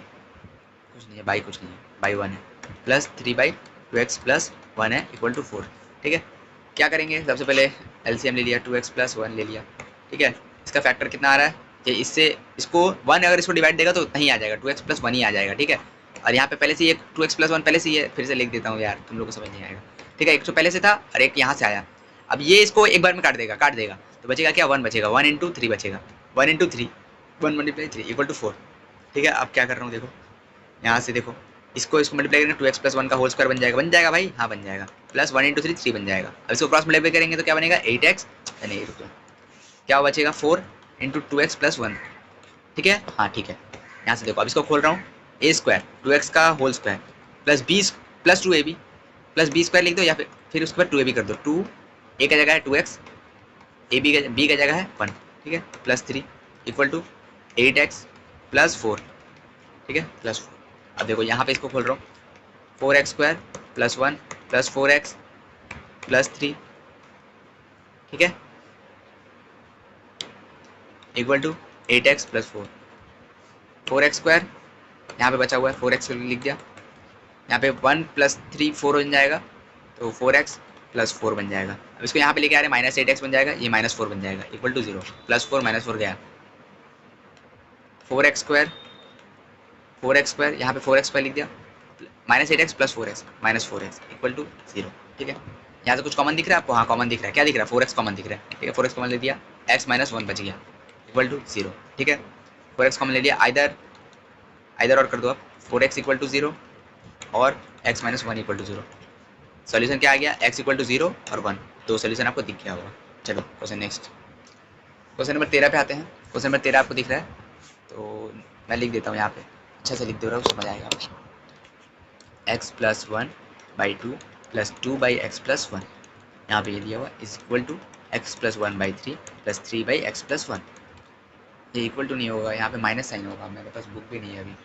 कुछ नहीं है, बाई 1 है, प्लस 3/2x + 1 है इक्वल टू 4, ठीक है। क्या करेंगे, सबसे पहले LCM ले लिया, 2x + 1 ले लिया, ठीक है। इसका फैक्टर कितना आ रहा है, कि इससे इसको 1 अगर इसको डिवाइड देगा तो नहीं आ जाएगा, 2x + 1 ही आ जाएगा, ठीक है। और यहाँ पे पहले से ये 2x + 1 पहले से ही है, फिर से लिख देता हूँ यार, तुम लोग को समझ नहीं आएगा, ठीक है। एक तो पहले से था और एक यहाँ से आया, अब ये इसको एक बार में काट देगा, तो बचेगा क्या, 1 बचेगा, 1 × 3 बचेगा, 1 × 3, 1 × 3 इक्वल टू 4, ठीक है। अब क्या कर रहा हूँ देखो, यहाँ से देखो इसको मल्टीप्लाई करेंगे, 2x + 1 का होल स्क्वायर बन जाएगा भाई, हाँ बन जाएगा, प्लस 1 × 3 3 बन जाएगा। अब इसको क्रॉस मल्टीप्लाई करेंगे तो क्या बनेगा, 8x, नहीं रुको, क्या बचेगा 4 × 2x + 1, ठीक है, हाँ ठीक है। यहाँ से देखो अब इसको खोल रहा हूँ, a² 2x का whole square plus 20 + 2ab plus b² लिख दो, या फिर उसके बाद 2ab कर दो, 2 a का जगह है 2x, b का जगह है 1, ठीक है, +3 इक्वल टू 8x + 4, ठीक है, +4। अब देखो यहाँ पे इसको खोल रहा हूँ, 4x² + 1 + 4x + 3, ठीक है, इक्वल टू 8x + 4, 4x² यहाँ पे बचा हुआ है 4x लिख दिया, यहाँ पे 1 + 3 4 बन जाएगा, तो 4x + 4 बन जाएगा। अब इसको यहाँ पे लेके आ रहे हैं, -8x बन जाएगा, ये -4 बन जाएगा, इक्वल टू 0, +4 -4 गया, 4x² 4x² यहाँ पे 4x² लिख दिया, -8x + 4x -4x equal to 0, ठीक है। यहाँ से कुछ कॉमन दिख रहा है आपको? हाँ कॉमन दिख रहा है, क्या दिख रहा है? 4x कॉमन दिख रहा है, ठीक है, 4x कॉमन ले दिया, x - 1 बच गया, इक्वल टू 0, ठीक है। 4x कॉमन ले लिया, आइदर और कर दो आप, 4x = 0 और x - 1 = 0। सॉल्यूशन क्या आ गया? x = 0 और 1, दो सॉल्यूशन आपको दिख गया होगा। चलो क्वेश्चन नेक्स्ट, क्वेश्चन नंबर 13 पे आते हैं। क्वेश्चन नंबर 13 आपको दिख रहा है, तो मैं लिख देता हूँ यहाँ पे, अच्छा से लिख दे रहा हूँ, समझ आएगा आपको। x + 1/2 + 2/x + 1, यहाँ पे ये दिया हुआ is equal to x + 1/3 + 3/x + 1। ये इक्वल टू नहीं होगा, यहाँ पे माइनस साइन होगा, मेरे पास बुक भी नहीं है अभी,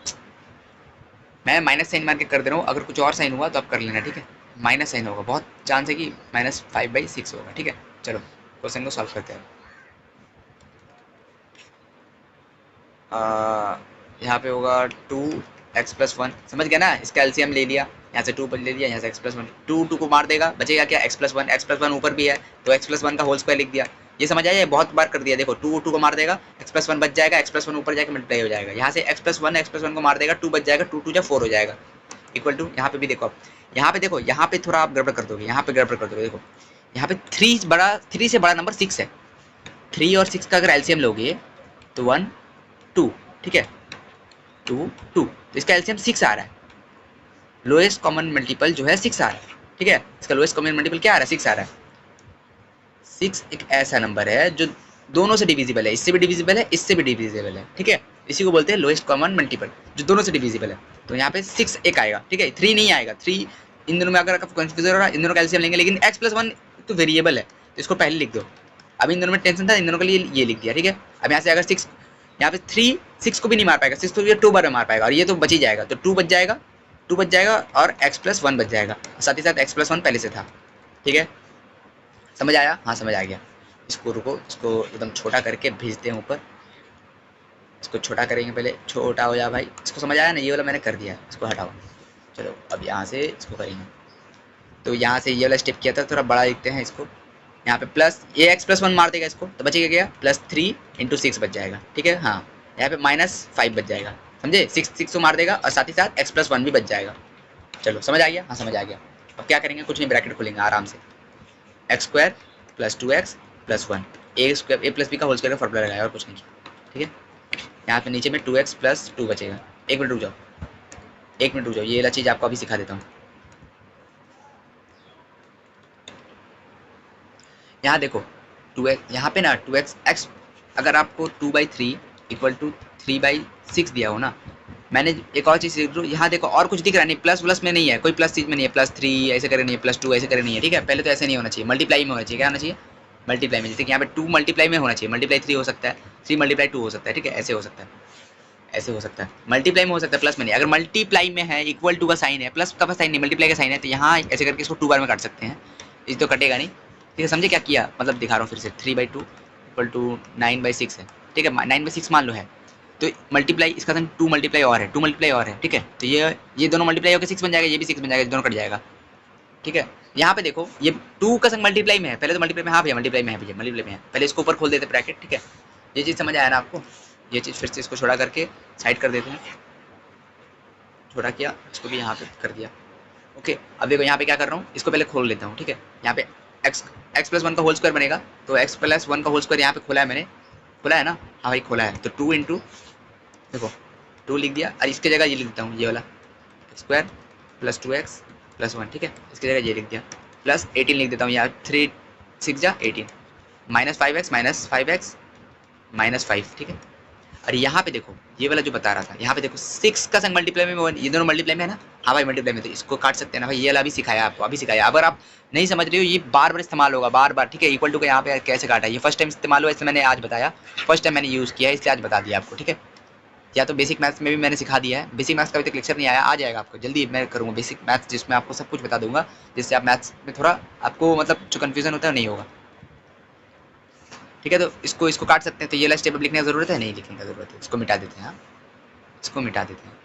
मैं माइनस साइन मार के कर दे रहा हूँ, अगर कुछ और साइन हुआ तो आप कर लेना, ठीक है। माइनस साइन होगा, बहुत चांस है कि -5/6 होगा, ठीक है। चलो क्वेश्चन को सॉल्व करते हैं। यहाँ पे होगा 2x + 1, समझ गया ना, इसका एलसीएम ले लिया, यहाँ से 2 ले लिया, यहाँ से x + 1, 2 को मार देगा, बचेगा क्या? x + 1, x + 1 ऊपर भी है तो x + 1 का होल स्क्वायर लिख दिया, ये समझ आया? ये बहुत बार कर दिया, देखो 2 को मार देगा, x + 1 बच जाएगा, x + 1 ऊपर जाके मल्टीप्लाई हो जाएगा, यहाँ से x + 1 को मार देगा, 2 बच जाएगा, 2 2 4 हो जाएगा, इक्वल टू, यहाँ पे भी देखो, यहाँ पे देखो, यहाँ पे थोड़ा आप गड़बड़ कर दोगे, यहाँ पे गड़बड़ कर दोगे, देखो यहाँ पे 3 से बड़ा नंबर 6 है, 3 और 6 का अगर एलसीएम लोगे तो 1 2, ठीक है, 2 2, तो इसका एलसीएम 6 आ रहा है, लोएस्ट कॉमन मल्टीपल जो है 6 आ रहा है, ठीक है, इसका लोएस्ट कॉमन मल्टीपल क्या आ रहा है? 6 आ रहा है। 6 एक ऐसा नंबर है जो दोनों से डिविजिबल है, इससे भी डिविजिबल है, इससे भी डिविजिबल है, ठीक है, इसी को बोलते हैं लोएस्ट कॉमन मल्टीपल, जो दोनों से डिविजिबल है। तो यहाँ पे 6 एक आएगा, ठीक है, 3 नहीं आएगा, 3 इन दोनों में अगर आपको कंफ्यूजन हो रहा है, इन दोनों का एलसीएम लेंगे, लेकिन x + 1 तो वेरिएबल है, तो इसको पहले लिख दो। अब इन दोनों में टेंशन था, इन दोनों के लिए ये लिख दिया, ठीक है। अब यहाँ से अगर 6, यहाँ पे 3 6 को भी नहीं मार पाएगा, 6 को ये 2 बार में मार पाएगा, और ये तो बच ही जाएगा, तो 2 बच जाएगा और x + 1 बच जाएगा, साथ ही साथ x + 1 पहले से था, ठीक है, समझ आया? हाँ समझ आ गया। इसको रुको, इसको एकदम छोटा करके भेजते हैं ऊपर, इसको छोटा करेंगे, पहले छोटा हो जा भाई, इसको समझ आया ना, ये वाला मैंने कर दिया, इसको हटाओ। चलो अब यहाँ से इसको करेंगे, तो यहाँ से ये वाला स्टेप किया था, थोड़ा बड़ा लिखते हैं इसको, यहाँ पे प्लस ये x + 1 मार देगा इसको, तो बचेगा क्या? +3 × 6 बच जाएगा, ठीक है, हाँ, यहाँ पे -5 बच जाएगा, समझे, 6 को मार देगा और साथ ही साथ x + 1 भी बच जाएगा। चलो समझ आ गया? हाँ समझ आ गया। अब क्या करेंगे? कुछ नहीं, ब्रैकेट खोलेंगे आराम से, x² + 2x + 1, a + b का होल स्क्वायर का फॉर्मूला लगाया और कुछ नहीं, ठीक है। यहाँ पे नीचे में 2x + 2 बचेगा, एक मिनट रुक जाओ, ये वाला चीज़ आपको अभी सिखा देता हूँ। यहाँ देखो 2x, यहाँ पे ना 2x अगर आपको 2/3 = 3/6 दिया हो ना, मैंने एक और चीज़ सीख दूँ, यहाँ देखो और कुछ दिख रहा नहीं, प्लस में नहीं है, कोई प्लस चीज़ में नहीं है, +3 ऐसे करे नहीं है, +2 ऐसे करे नहीं है, ठीक है, पहले तो ऐसे नहीं होना चाहिए, मल्टीप्लाई में होना चाहिए, क्या होना चाहिए? मल्टीप्लाई में, जैसे कि यहाँ पे 2 मल्टीप्लाई में होना चाहिए, मल्टीप्लाई 3 हो सकता है, 3 × 2 हो सकता है, ठीक है, ऐसे हो सकता है, ऐसे हो सकता है, मल्टीप्लाई में हो सकता है, प्लस में नहीं। अगर मल्टीप्लाई में है, इक्वल टू का साइन है, प्लस का साइन नहीं, मल्टीप्लाई का साइन है, तो यहाँ ऐसे करके इसको 2 बार में काट सकते हैं, इस तो कटेगा नहीं, ठीक है, समझे क्या किया? मतलब दिखा रहा हूँ फिर से, 3/2 = 9/6 है, ठीक है, 9/6 मान लो है, तो मल्टीप्लाई इसका संग 2 मल्टीप्लाई और है, 2 मल्टीप्लाई और है, ठीक है, तो ये दोनों मल्टीप्लाई होकर 6 बन जाएगा, ये भी 6 बन जाएगा, दोनों कट जाएगा, ठीक है। यहाँ पे देखो ये 2 का संग मल्टीप्लाई में है, पहले तो मल्टीप्लाई में, हाँ भैया मल्टीप्लाई में है, भैया मल्टीप्लाई में है, पहले इसको ऊपर खोल देते ब्रैकेट, ठीक है, ये चीज़ समझ आया ना आपको? ये चीज़ फिर से इसको छोड़ा करके साइड कर देते हैं, छोटा किया, इसको भी यहाँ पे कर दिया, ओके। अब देखो यहाँ पे क्या कर रहा हूँ, इसको पहले खोल लेता हूँ, ठीक है, यहाँ पे x + 1 का होल स्क्वायर बनेगा, तो x + 1 का होल स्क्वायर यहाँ पे खोला है मैंने, खोला है ना, हाँ भाई खोला है, तो 2 × देखो 2 लिख दिया, और इसके जगह ये लिख देता हूँ, ये वाला x² + 2x + 1, ठीक है, इसकी जगह ये लिख दिया, +18 लिख देता हूँ, यहाँ 3 6 × 18, -5x -5, ठीक है। और यहाँ पे देखो ये वाला जो बता रहा था, यहाँ पे देखो 6 का संग मल्टीप्लाई में, ये दोनों मल्टीप्लाई में है ना, हाँ भाई मल्टीप्लाई में, तो इसको काट सकते हैं ना भाई, ये वाला अभी सिखाया आपको, अभी सिखाया, अगर आप नहीं समझ रहे हो, ये बार बार इस्तेमाल होगा, बार, ठीक है, इक्वल टू का यहाँ पे कैसे काटा है, ये फर्स्ट टाइम इस्तेमाल हुआ, इसलिए मैंने आज बताया, फर्स्ट टाइम मैंने यूज़ किया है, इसलिए आज बता दिया आपको, ठीक है। या तो बेसिक मैथ्स में भी मैंने सिखा दिया है, बेसिक मैथ्स का अभी तक लेक्चर नहीं आया, आ जाएगा आपको जल्दी मैं करूँगा बेसिक मैथ्स, जिसमें आपको सब कुछ बता दूंगा, जिससे आप मैथ्स में थोड़ा आपको मतलब जो कन्फ्यूजन होता है नहीं होगा। ठीक है, तो इसको इसको काट सकते हैं, तो ये वाला स्टेप अब लिखने की ज़रूरत है, नहीं लिखने की ज़रूरत है, इसको मिटा देते हैं। हाँ, इसको मिटा देते हैं।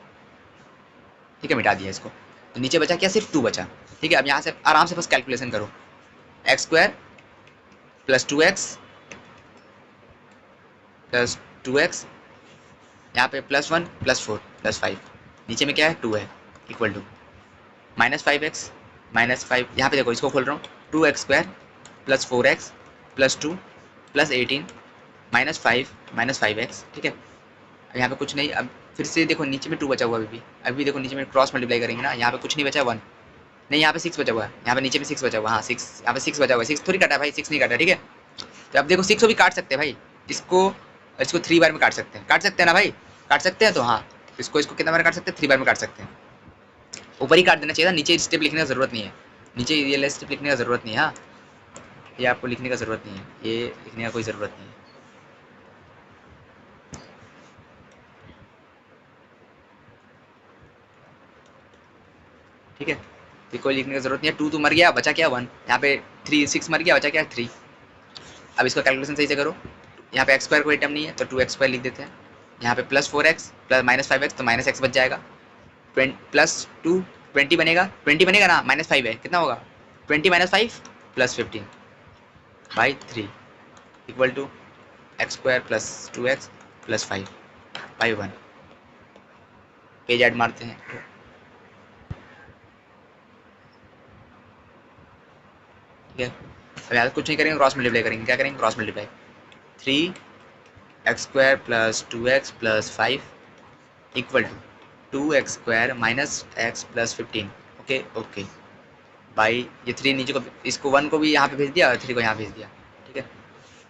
ठीक है, मिटा दिया इसको। तो नीचे बचा क्या, सिर्फ 2 बचा। ठीक है, अब यहाँ से आराम से बस कैलकुलेशन करो, x square plus 2x plus 2x, यहाँ पे +1 +4 +5, नीचे में क्या है 2 है, इक्वल टू -5x -5, यहाँ पे देखो इसको खोल रहा हूँ, 2x² plus 4x plus 2 plus 18 -5 -5x। ठीक है, अब यहाँ पे कुछ नहीं, अब फिर से देखो नीचे में 2 बचा हुआ अभी देखो नीचे में क्रॉस मल्टीप्लाई करेंगे ना, यहाँ पे कुछ नहीं बचा 1, नहीं यहाँ पे 6 बचा हुआ है, यहाँ पे नीचे में 6 बचा हुआ है, हाँ 6, यहाँ पे 6 बचा हुआ है, 6 थोड़ी काटा भाई, 6 नहीं काटा। ठीक है, तो अब देखो 6 को भी काट सकते हैं भाई, इसको इसको 3 बार में काट सकते हैं ना भाई, काट सकते हैं। तो हाँ, इसको इसको कितना बार काट सकते हैं, 3 बार में काट सकते हैं। ऊपर ही काट देना चाहिए था, नीचे स्टेप लिखने का ज़रूरत नहीं है, नीचे ये स्टेप लिखने का ज़रूरत नहीं है। हाँ, ये आपको लिखने का ज़रूरत नहीं है, ये लिखने का कोई ज़रूरत नहीं है। ठीक है, तो कोई लिखने की ज़रूरत नहीं है। 2 तो मर गया, बचा क्या 1, यहाँ पे 3 6 मर गया, बचा क्या 3। अब इसका कैलकुलेशन सही से करो, यहाँ पे x² कोई टर्म नहीं है तो 2x² लिख देते हैं, यहाँ पे +4x प्लस -5x तो -x बच जाएगा, +2 20 बनेगा, 20 बनेगा ना, -5 है, कितना होगा 20 -5 plus 15 by 3 equal to x² plus 2x plus 5 by 1। पेज ऐड मारते हैं। ठीक है, अब यहाँ कुछ नहीं करेंगे, क्रॉस मल्टीप्लाई करेंगे। क्या करेंगे, cross multiply, 3x² plus 2x plus 5 equal to 2x² minus x plus 15। Okay okay by ये 3 नीचे को, इसको 1 को भी यहाँ पे भेज दिया और 3 को यहाँ भेज दिया। ठीक है,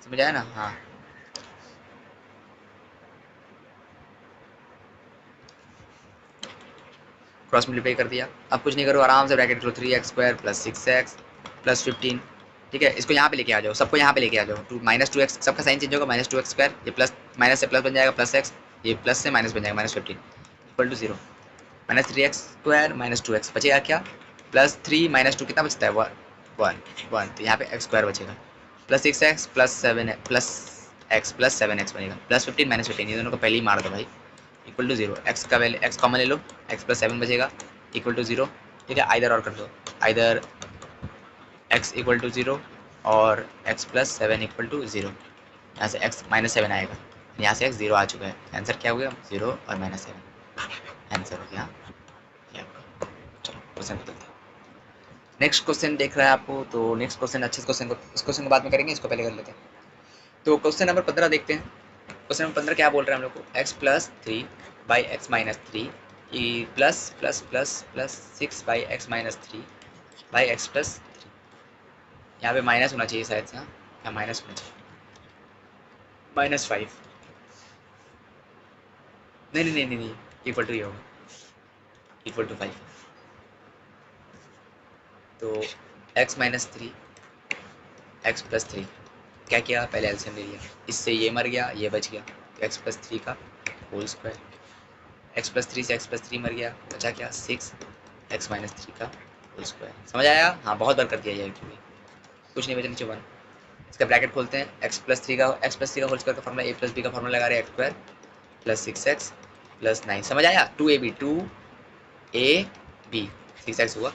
समझ आया ना। हाँ, क्रॉस मल्टीप्लाई कर दिया। अब कुछ नहीं करो, आराम से ब्रैकेट करो, 3x² प्लस 6x प्लस 15। ठीक है, इसको यहाँ पे लेके आ जाओ, सबको यहाँ पे लेके आ जाओ, -2x, सबका साइन चेंज होगा, -2x², ये प्लस माइनस से प्लस बन जाएगा प्लस x, ये प्लस से माइनस बन जाएगा -15 इक्वल टू 0, -3x² -2x बचेगा क्या, +3 -2 कितना बचता है 1, तो यहाँ पे x² बचेगा, plus 6x plus 7 plus x plus 7x बनेगा, +15 -15 ये दोनों को पहले ही मार दो भाई, इक्वल टू 0, x का वैल्यू x कॉमन ले लो, x प्लस 7 बचेगा इक्वल टू 0। ठीक है, आइदर और कर दो, आइदर x इक्वल टू 0 और x प्लस 7 इक्वल टू 0, यहाँ से x -7 आएगा, यहाँ से x 0 आ चुका है, आंसर क्या हो गया 0 और -7 आंसर हो गया। चलो क्वेश्चन बदलते हैं, नेक्स्ट क्वेश्चन देख रहा है आपको, तो नेक्स्ट क्वेश्चन अच्छे क्वेश्चन को, इस क्वेश्चन को बाद में करेंगे, इसको पहले कर लेते हैं। तो क्वेश्चन नंबर 15 देखते हैं। क्वेश्चन नंबर 15 क्या बोल रहे हैं हम लोग को, x plus 3 by x minus 3 plus plus plus plus 6 by x minus 3 by x plus, यहाँ पे माइनस होना चाहिए शायद से, हाँ यहाँ माइनस होना चाहिए, -5, नहीं इक्वल टू ये होगा, इक्वल टू 5। तो x माइनस 3 एक्स प्लस 3, क्या किया, पहले एलसीएम ले लिया, इससे ये मर गया, ये बच गया, तो x प्लस 3 का होल स्क्वायर, x प्लस 3 से x प्लस 3 मर गया, बचा क्या 6 x माइनस 3 का होल स्क्वायर। समझ आया, हाँ बहुत बार कर दिया ये एक्चुअली, कुछ नहीं बचा नीचे 1। इसका ब्रैकेट खोलते हैं, x प्लस 3 का होल स्क्वायर का फॉर्मूला, a प्लस बी का फॉर्मूला लगा रहे हैं, x² प्लस 6x प्लस 9। समझ आया, 2ab 6x हुआ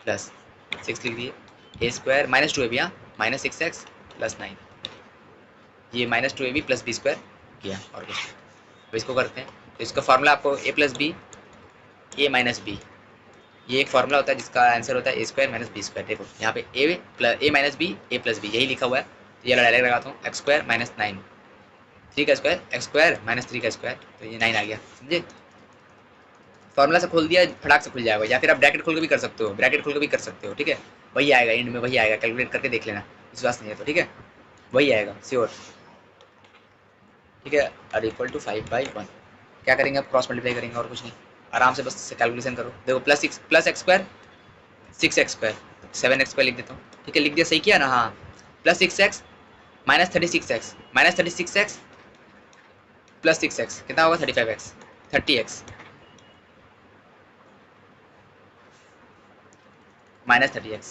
प्लस 6 लिख दिए, a² -2ab, हाँ -6x प्लस 9, ये -2ab प्लस b² किया और कुछ। अब इसको करते हैं, तो इसका फार्मूला आपको a plus B A minus B, ये एक फार्मूला होता है जिसका आंसर होता है a² माइनस b²। देखो यहाँ पे a minus B A plus B यही लिखा हुआ है, तो ये डायरेक्ट लगाता हूँ, x² माइनस 9 3 का स्क्वायर, x² माइनस 3 का स्क्वायर, तो ये 9 आ गया। समझे, फार्मूला से खोल दिया, फटाक से खुल जाएगा, या फिर आप ब्रैकेट खोल के भी कर सकते हो, ब्रैकेट खोल के भी कर सकते हो। ठीक है, वही आएगा एंड में, वही आएगा, कैलकुलेट करके देख लेना, विश्वास नहीं है तो। ठीक है, वही आएगा श्योर। ठीक है, और इक्वल टू 5/1 क्या करेंगे, आप क्रॉस मल्टीप्लाई करेंगे और कुछ नहीं, आराम से बस कैलकुलेशन करो। देखो प्लस x² 6x² 7x² लिख देता हूँ। ठीक है, लिख दिया, सही किया ना, हाँ plus 6x -36x -36x plus 6x कितना होगा 35x 30x माइनस 30x,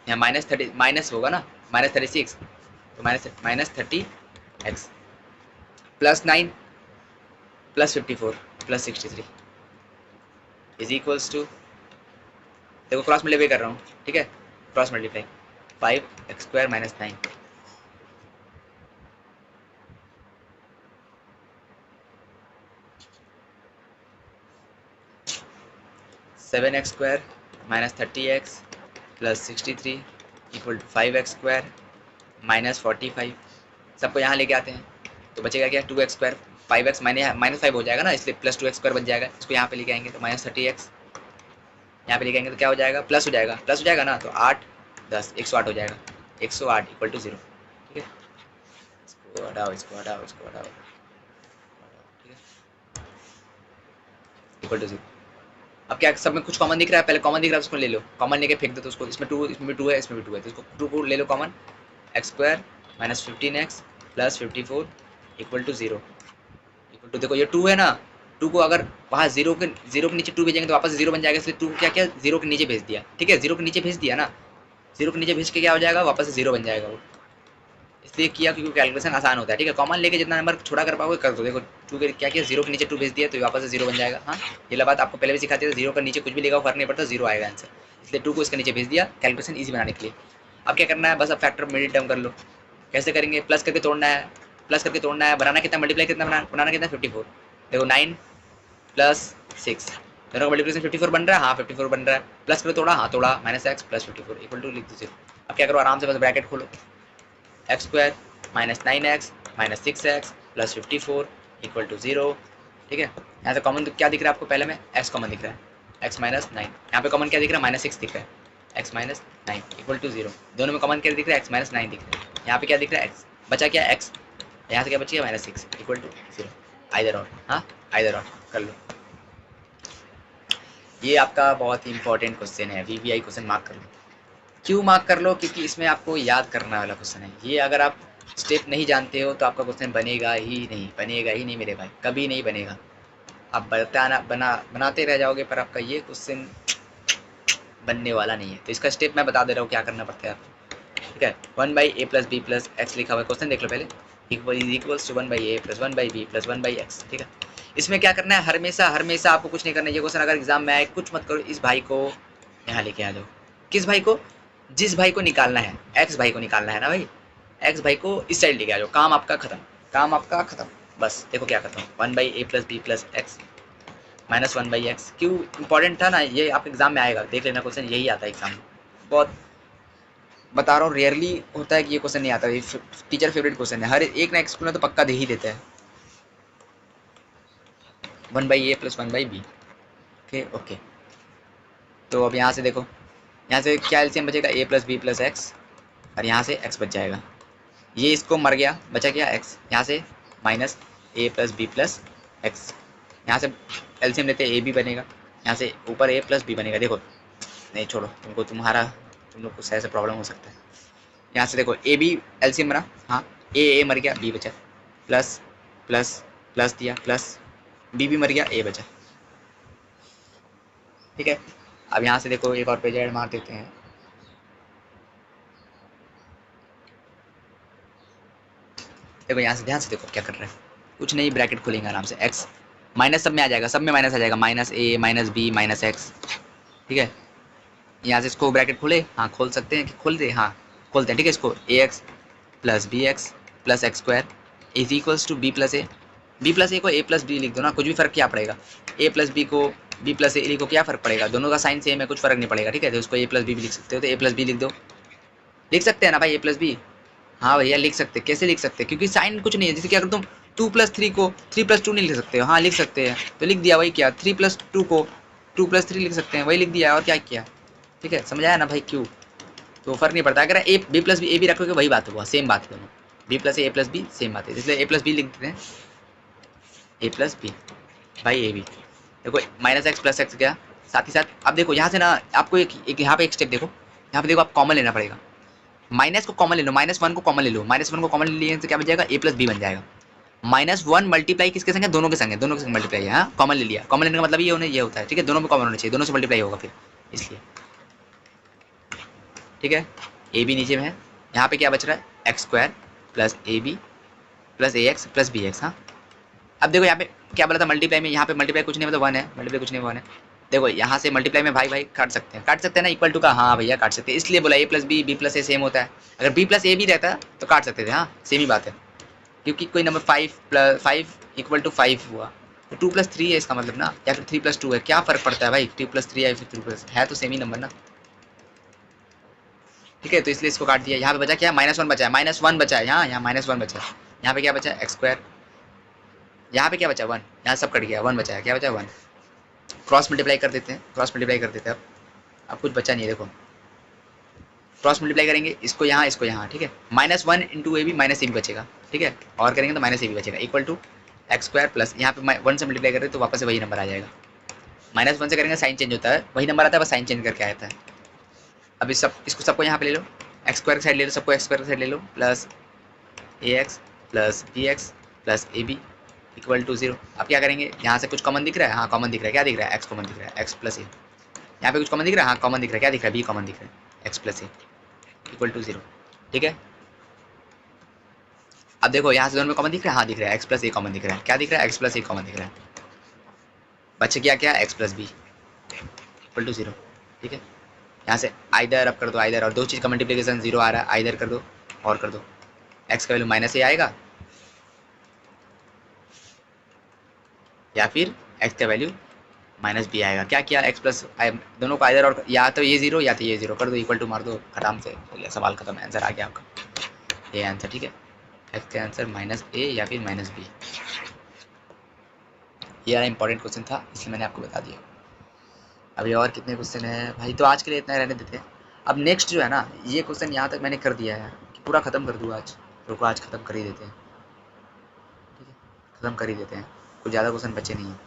यहाँ -30 माइनस होगा ना, -36 तो -30x plus 9 plus 54 plus 63 is equals to, देखो क्रॉस मल्टीप्लाई कर रहा हूँ, ठीक है, cross multiply 5x² minus 9 7x² minus 30x plus 63 equal to 5x² minus 45, सबको यहाँ लेके आते हैं तो बचेगा क्या 2x², 5x माइनस 5 हो जाएगा ना, इसलिए प्लस 2x² बच जाएगा, इसको यहाँ पे लेके आएंगे तो माइनस 30x, यहाँ पे लेके आएंगे तो क्या हो जाएगा, प्लस हो जाएगा, प्लस हो जाएगा ना, तो 8 10 108 हो जाएगा, 108 इक्वल टू 0, ठीक है, इसको हटाओ इसको हटाओ इसको हटाओ, ठीक है, इक्वल टू 0। अब क्या सब में कुछ कॉमन दिख रहा है, पहले कॉमन दिख रहा है उसको ले लो, कॉमन लेके फेंक दो, तो उसको इसमें 2, इसमें भी 2 है, इसमें भी 2 है, तो इसको 2 को ले लो common, x² minus 15x plus 54 equal to 0, equal to, देखो ये 2 है ना, 2 को अगर वहाँ 0 के नीचे 2 भेजेंगे तो वापस 0 बन जाएगा, इसलिए 2 क्या क्या 0 के नीचे भेज दिया, ठीक है, 0 के नीचे भेज दिया ना, 0 के नीचे भेज के क्या हो जाएगा, वापस से 0 बन जाएगा वो, इसलिए किया क्योंकि कैलकुलेशन आसान होता है, ठीक है, कॉमन लेके जितना नंबर छोटा कर पाओगे कर दो, देखो 2 के क्या किया 0 के नीचे 2 भेज दिया तो वापस से 0 बन जाएगा, हाँ ये बात आपको पहले भी सिखाते थे, 0 के नीचे कुछ भी लेगा फर्क नहीं पड़ता, 0 आएगा आंसर, इसलिए 2 को इसके नीचे भेज दिया कैलकुलेशन ईजी बनाने के लिए। अब क्या करना है, बस अब फैक्टर मिडिल टर्म कर लो, कैसे करेंगे, प्लस करके तोड़ना है, प्लस करके तोड़ना है, बनाना कितना, मल्टीप्लाई कितना बनाना कितना 54, देखो 9 प्लस 6 दोनों का मल्टीप्लिकेशन 54 बन रहा है, हाँ 54 बन रहा है, प्लस करो तोड़ा, हाँ तोड़ा, -x प्लस 54 इक्वल टू लिख दीजिए। अब क्या करो आराम से बस ब्रैकेट खोलो, x² minus 9x minus 6x plus 54 equal to 0, ठीक है, यहाँ से कॉमन क्या दिख रहा है आपको, पहले में x कॉमन दिख रहा है, x माइनस 9, यहाँ पे कॉमन क्या दिख रहा है, -6 दिख रहा है, x माइनस 9 इक्वल टू 0, दोनों में कॉमन क्या दिख रहा है, x माइनस 9 दिख रहा है, यहाँ पे क्या दिख रहा है x, बचा क्या x, यहाँ से क्या बच गया -6 इक्वल टू 0, आइदर और, हाँ आइदर और कर लो। ये आपका बहुत ही इंपॉर्टेंट क्वेश्चन है, VVI क्वेश्चन मार्क कर लो, क्यों मार्क कर लो, क्योंकि इसमें आपको याद करने वाला क्वेश्चन है, ये अगर आप स्टेप नहीं जानते हो तो आपका क्वेश्चन बनेगा ही नहीं मेरे भाई, कभी नहीं बनेगा, आप बनाते रह जाओगे पर आपका ये क्वेश्चन बनने वाला नहीं है, तो इसका स्टेप मैं बता दे रहा हूँ क्या करना पड़ता है आपको, ठीक है, 1/a plus B plus x लिखा हुआ है, क्वेश्चन देख लो पहले, equals to 1/a plus 1/b plus 1/x, ठीक है, इसमें क्या करना है, हमेशा आपको कुछ नहीं करना है, ये क्वेश्चन अगर एग्जाम में आए कुछ मत करो, इस भाई को यहाँ लेके आ जाओ, किस भाई को, जिस भाई को निकालना है, एक्स भाई को निकालना है ना भाई, एक्स भाई को इस साइड लेके आ जाओ, काम आपका खत्म, बस देखो क्या करता हूँ, 1/a plus B plus x minus 1/x, क्यों इंपॉर्टेंट था ना ये, आप एग्जाम में आएगा, देख लेना क्वेश्चन यही आता है एग्जाम में, बहुत बता रहा हूँ, रेयरली होता है कि ये क्वेश्चन नहीं आता, ये टीचर फेवरेट क्वेश्चन है, हर एक ना स्कूल में तो पक्का दे ही देता है, 1/a प्लस 1/b, ओके, तो अब यहाँ से देखो, यहाँ से क्या एलसीएम बचेगा, a plus B plus x, और यहाँ से x बच जाएगा, ये इसको मर गया, बचा क्या x, यहाँ से minus a plus B plus x, यहाँ से एलसीएम लेते हैं ab बनेगा, यहाँ से ऊपर a प्लस बी बनेगा, देखो नहीं छोड़ो, तुम लोग को शायद से प्रॉब्लम हो सकता है, यहाँ से देखो ab एलसीएम बना, हाँ a मर गया, b बचा, प्लस प्लस प्लस दिया, प्लस b भी मर गया, a बचा, ठीक है। अब यहाँ से देखो एक और पेज ऐड मार देते हैं, देखो यहाँ से ध्यान से देखो क्या कर रहे हैं, कुछ नहीं, ब्रैकेट खोलेंगे आराम से, x माइनस सब में आ जाएगा, सब में माइनस आ जाएगा, -a minus b minus x, ठीक है, यहाँ से इसको ब्रैकेट खोले, हाँ खोल सकते हैं कि खोल दे, हाँ खोलते हैं, ठीक है, इसको ax plus bx plus x² is equals to b plus a को a प्लस b लिख दो ना, कुछ भी फर्क क्या पड़ेगा, a प्लस b को b प्लस a लिखो, क्या फ़र्क पड़ेगा, दोनों का साइन सेम है, कुछ फ़र्क नहीं पड़ेगा, ठीक है, तो उसको a प्लस b भी लिख सकते हो, तो a प्लस b लिख दो, लिख सकते हैं ना भाई a प्लस b, हाँ भैया लिख सकते हैं, कैसे लिख सकते हैं, क्योंकि साइन कुछ नहीं है, जैसे कि अगर तुम 2 प्लस 3 को 3 प्लस 2 नहीं लिख सकते हो, हाँ लिख सकते हैं, तो लिख दिया, वही क्या 3 प्लस 2 को 2 प्लस 3 लिख सकते हैं, वही लिख दिया, और क्या किया, ठीक है, समझाया ना भाई, क्यों, तो फर्क नहीं पड़ता, अगर a b plus B a भी रखोगे वही बात होगा, सेम बात है दोनों, b plus a plus B same बात है, इसलिए a प्लस बी लिख देते हैं, a प्लस बी भाई a b, देखो -x प्लस एक्स गया, साथ ही साथ अब देखो यहाँ से ना आपको एक यहाँ पे एक स्टेप देखो, यहाँ पे देखो आप कॉमन लेना पड़ेगा, माइनस को कॉमन ले लो, -1 को कॉमन ले लो, -1 को कॉमन ले लिए तो क्या बन जाएगा, a प्लस बी बन जाएगा, -1 मल्टीप्लाई किसके संग है, दोनों के संग है, दोनों के संग मल्टीप्लाई है। हाँ, कॉमन ले लिया, कॉमन लेने का मतलब ये होता है, ठीक है, दोनों में कॉमन होना चाहिए, दोनों से मल्टीप्लाई होगा फिर, इसलिए ठीक है। ए बी नीचे में है, यहाँ पे क्या बच रहा है, x square plus A B plus A x plus B x. हाँ, अब देखो यहाँ पे क्या बोला था मल्टीप्लाई में, यहाँ पे मल्टीप्लाई कुछ नहीं मतलब 1 है, मल्टीप्लाई कुछ नहीं 1 है। देखो यहाँ से मल्टीप्लाई में भाई भाई काट सकते हैं ना, इक्वल टू का, हाँ भैया काट सकते हैं, इसलिए बोला ए प्लस बी प्लस ए सेम होता है। अगर बी प्लस ए भी रहता तो काट सकते थे, हाँ सेम ही बात है, क्योंकि कोई नंबर 5 इक्वल टू 5 हुआ तो 2+3 है इसका मतलब ना, या फिर 3+2 है, क्या फ़र्क पड़ता है भाई, 2+3 या फिर 3+ है तो सेम ही नंबर ना, ठीक है। तो इसलिए इसको काट दिया। यहाँ पे बचा क्या, -1 बचा है, -1 बचा है, यहाँ -1 बचा है, यहाँ पे क्या बचा है, एक्स स्क्वायर, यहाँ पे क्या बचा 1, यहाँ सब कट गया, 1 बचा है, क्या बचा 1। क्रॉस मल्टीप्लाई कर देते हैं, क्रॉस मल्टीप्लाई कर देते हैं, अब कुछ बचा नहीं है, देखो क्रॉस मल्टीप्लाई करेंगे, इसको यहाँ, ठीक है, -1 into A B minus A B बचेगा, ठीक है, और करेंगे तो माइनस ए बी बचेगा, equal to x square plus यहाँ पे 1 से मल्टीप्लाई करें तो वापस से वही नंबर आ जाएगा। -1 से करेंगे साइन चेंज होता है, वही नंबर आता है, बस साइन चेंज करके आता है। अब इसको सबको यहाँ पे ले लो, एक्स स्क्वायर की साइड ले लो, सबको एक्स स्क्वायर की साइड ले लो, plus A x plus B X plus A B equal to 0। अब क्या करेंगे, यहाँ से कुछ कॉमन दिख रहा है, हाँ कॉमन दिख रहा है, क्या दिख रहा है, एक्स कॉमन दिख रहा है, एक्स प्लस ए, यहाँ पे कुछ कॉमन दिख रहा है, हाँ कॉमन दिख रहा है, क्या दिख रहा है, बी कॉमन दिख रहा है, x plus A equal to 0, ठीक है। अब देखो यहाँ से दोनों में कॉमन दिख रहा है, हाँ दिख रहा है, एक्स प्लस ए कॉमन दिख रहा है, क्या दिख रहा है, एक्स प्लस ए कॉमन दिख रहा है, बच्चे क्या x plus B equal to 0, ठीक है। यहाँ से आइदर अब कर दो, आइदर, और दो चीज़ का मल्टीप्लिकेशन 0 आ रहा है, आइदर कर दो और कर दो, एक्स का वैल्यू -a आएगा या फिर एक्स का वैल्यू -b आएगा। क्या किया, एक्स प्लस दोनों को आइदर, और या तो ये 0 या तो ये 0 कर दो, इक्वल टू मार दो, खत्म से सवाल खत्म, आंसर आ गया आपका, ये आंसर, ठीक है। एक्स का आंसर -a या फिर -b। ये यार इंपॉर्टेंट क्वेश्चन था, इसलिए मैंने आपको बता दिया। अभी और कितने क्वेश्चन है भाई, तो आज के लिए इतना रहने देते हैं। अब नेक्स्ट जो है ना, ये क्वेश्चन यहाँ तक मैंने कर दिया है कि पूरा ख़त्म कर दूँ आज, रुको आज ख़त्म कर ही देते हैं, ठीक है, ख़त्म कर ही देते हैं, कुछ ज़्यादा क्वेश्चन बचे नहीं हैं।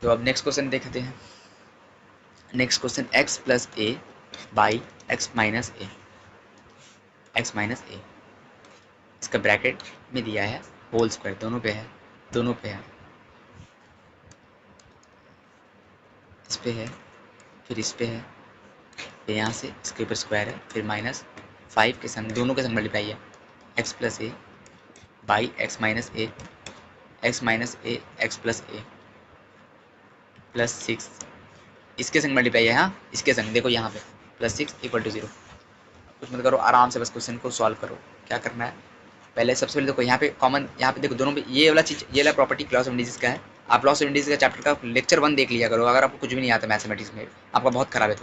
तो अब नेक्स्ट क्वेश्चन देखते हैं। Next question, X plus A by x minus A, X minus A, इसका ब्रैकेट में दिया है, होल स्क्वायर दोनों पे है, दोनों पे है, इस पे है, फिर इस पे है, फिर यहाँ से इसके ऊपर स्क्वायर है, फिर -5 के संग, दोनों के संग मल्टीप्लाई है, x plus A by x minus A, X minus A x plus a plus 6, इसके संग मल्टीप्लाई है, हाँ इसके संग, देखो यहाँ पे +6 इक्वल टू 0। कुछ मत करो, आराम से बस क्वेश्चन को सॉल्व करो। क्या करना है, पहले सबसे पहले देखो यहाँ पे कॉमन, यहाँ पे देखो दोनों पे ये वाला चीज़, ये वाला प्रॉपर्टी लॉस ऑफ इंडिसेस का है। आप लॉस ऑफ इंडिसेस का चैप्टर का लेक्चर 1 देख लिया करो, अगर आपको कुछ भी नहीं आता मैथमेटिक्स में, आपका बहुत खराब है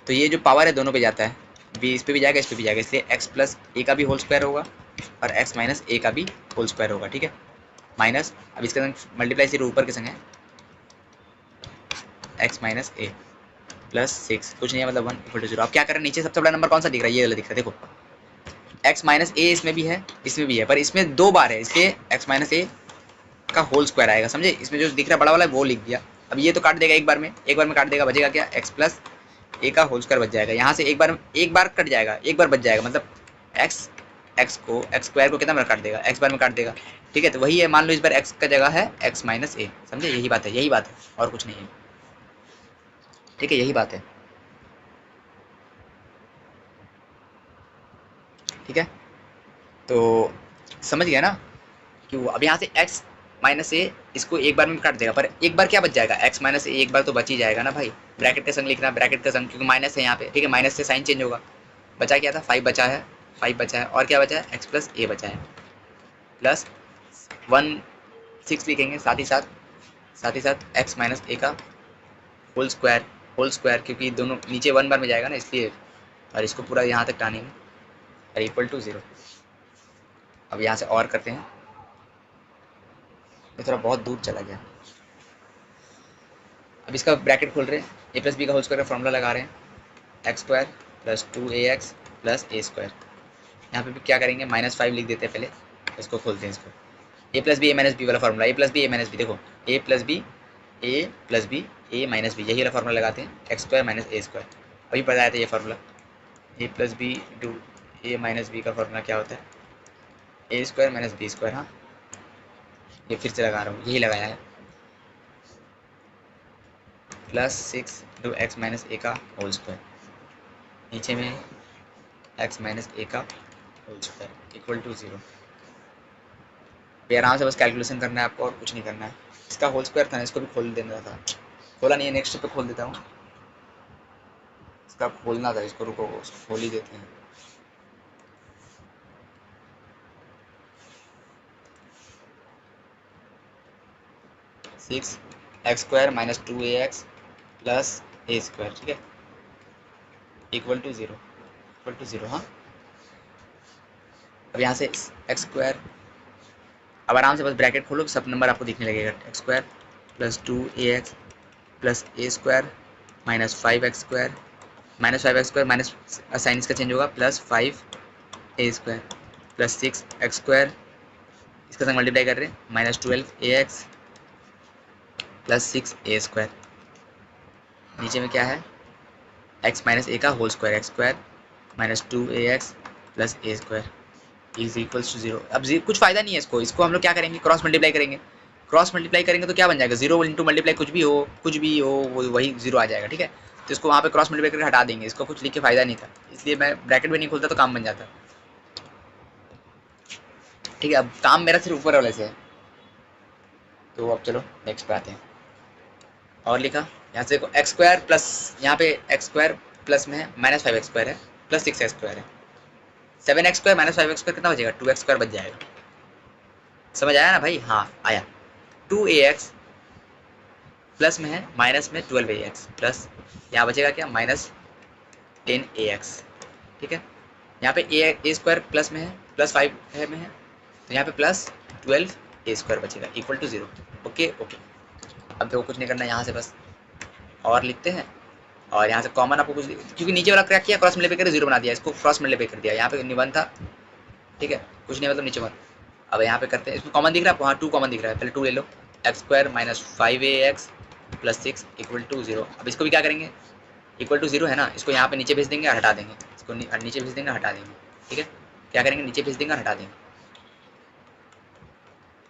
तो ये जो पावर है दोनों पे जाता है, बी इस पे भी जाएगा, इस पे भी जाएगा, इसलिए एक्स प्लस ए का भी होल स्क्वायर होगा और एक्स माइनस ए का भी होल स्क्वायर होगा, ठीक है। माइनस, अब इसके संग मल्टीप्लाई सिर्फ ऊपर के संग है, एक्स माइनस ए प्लस 6, कुछ नहीं है मतलब 1 इक्वल टू 0। अब क्या करें, नीचे सबसे बड़ा नंबर कौन सा दिख रहा है, ये वाला दिख रहा है, देखो एक्स माइनस ए इसमें भी है, इसमें भी है, पर इसमें 2 बार है, इसलिए एक्स माइनस ए का होल स्क्वायर आएगा, समझे। इसमें जो दिख रहा है बड़ा वाला है वो लिख दिया। अब ये तो काट देगा एक बार में काट देगा, बचेगा क्या, एक्स प्लस ए का होल स्क्वायर बच जाएगा। यहाँ से एक बार कट जाएगा, एक बार बच जाएगा, मतलब एक्स स्क्वायर को कितना बार काट देगा, एक्स बार में काट देगा, ठीक है। तो वही है, मान लो इस बार एक्स का जगह है एक्स माइनस ए, समझे, यही बात है और कुछ नहीं है, ठीक है, यही बात है, ठीक है। तो समझ गया ना कि वो अब यहाँ से एक्स माइनस ए इसको एक बार में काट देगा, पर एक बार क्या बच जाएगा, एक्स माइनस ए एक बार तो बच ही जाएगा ना भाई, ब्रैकेट का संग लिखना, ब्रैकेट का संग, क्योंकि माइनस है यहाँ पे, ठीक है, माइनस से साइन चेंज होगा। बचा क्या था, 5 बचा है, 5 बचा है, और क्या बचा है, एक्स प्लस ए बचा है, प्लस 1 6 लिखेंगे, साथ ही साथ एक्स माइनस ए का होल स्क्वायर, क्योंकि दोनों नीचे 1 बार में जाएगा ना इसलिए, और इसको पूरा यहाँ तक टानेंगे और इक्वल टू 0। अब यहाँ से और करते हैं, ये थोड़ा बहुत दूर चला गया। अब इसका ब्रैकेट खोल रहे हैं, ए प्लस बी का होल स्क्वायर का फॉर्मूला लगा रहे हैं, X square plus 2ax plus A square. यहाँ पे भी क्या करेंगे, -5 लिख देते हैं पहले, इसको खोलते हैं, इसको ए plus B A minus B वाला formula, A plus B A minus B, देखो ए plus B A minus B, यही वाला फॉर्मूला लगाते हैं, X square minus a square. अभी बताया था ये फार्मूला, ए प्लस बी इंटू ए माइनस बी का फॉर्मूला क्या होता है, ए स्क्वायर माइनस बी स्क्वायर। हाँ, ये फिर से लगा रहा हूँ, यही लगाया है, plus 6 into x minus A का होल स्क्वायर, नीचे में एक्स माइनस ए का होल स्क्वायर इक्वल टू 0। अभी आराम से बस कैलकुलेशन करना है आपको और कुछ नहीं करना है। इसका होल स्क्वायर था ना, इसको भी खोल देना था, खोला नहीं है, नेक्स्ट पे खोल देता हूँ। इसका खोलना था, इसको रुको खोल ही देते हैं। Six X square minus 2ax plus A square, ठीक है, इक्वल टू 0, इक्वल टू 0। हाँ, अब यहाँ से एक्स स्क्वायर, अब आराम से बस ब्रैकेट खोलो, सब नंबर आपको दिखने लगेगा। X square plus 2ax plus A square minus 5x square, minus 5x square, minus sign इसका चेंज होगा, plus 5a square plus 6x square, इसका संग मल्टीप्लाई कर रहे हैं, minus 12ax plus 6a square, नीचे में क्या है, x माइनस ए का whole square, x square minus 2ax plus A square is equals to 0। अब कुछ फायदा नहीं है इसको, इसको हम लोग क्या करेंगे, क्रॉस मल्टीप्लाई करेंगे। क्रॉस मल्टीप्लाई करेंगे तो क्या बन जाएगा, 0 इंटू मल्टीप्लाई कुछ भी हो वो वही 0 आ जाएगा, ठीक है। तो इसको वहाँ पे क्रॉस मल्टीप्लाई करके हटा देंगे, इसको कुछ लिख के फायदा नहीं था, इसलिए मैं ब्रैकेट में नहीं खोलता तो काम बन जाता। ठीक है, अब काम मेरा सिर्फ ऊपर वाले से है, तो अब चलो नेक्स्ट पे आते हैं। और लिखा यहाँ से देखो, एक्स स्क्वायर प्लस, यहाँ पे एक्स स्क्वायर प्लस में है माइनस 5x स्क्वायर है, प्लस 6x स्क्वायर है, 7x square minus 5x square कितना बचेगा, 2x स्क्वायर बच जाएगा। समझ आया ना भाई, हाँ आया। 2ax प्लस में है माइनस में 12ax प्लस, यहाँ बचेगा क्या, माइनस 10ax, ठीक है। यहाँ पे ए स्क्वायर प्लस में है, प्लस 5 है में है, तो यहाँ पे प्लस 12a स्क्वायर बचेगा इक्वल टू 0। ओके ओके, अब देखो कुछ नहीं करना, यहाँ से बस और लिखते हैं, और यहाँ से कॉमन आपको कुछ, क्योंकि नीचे वाला क्या किया, क्रॉस मल्टीप्लाई करके 0 बना दिया, इसको क्रॉस मल्टीप्लाई कर दिया, यहाँ पे वन था, ठीक है, कुछ नहीं मतलब नीचे 1। अब यहाँ पे करते हैं, इसमें कॉमन दिख रहा है आपको, हाँ 2 कॉमन दिख रहा है, पहले 2 ले लो, X square minus 5ax plus 6 equal to 0। अब इसको भी क्या करेंगे, इक्वल टू 0 है ना, इसको यहाँ पे नीचे भेज देंगे और हटा देंगे, इसको नीचे भेज देंगे हटा देंगे, ठीक है। क्या करेंगे, नीचे भेज देंगे और हटा देंगे,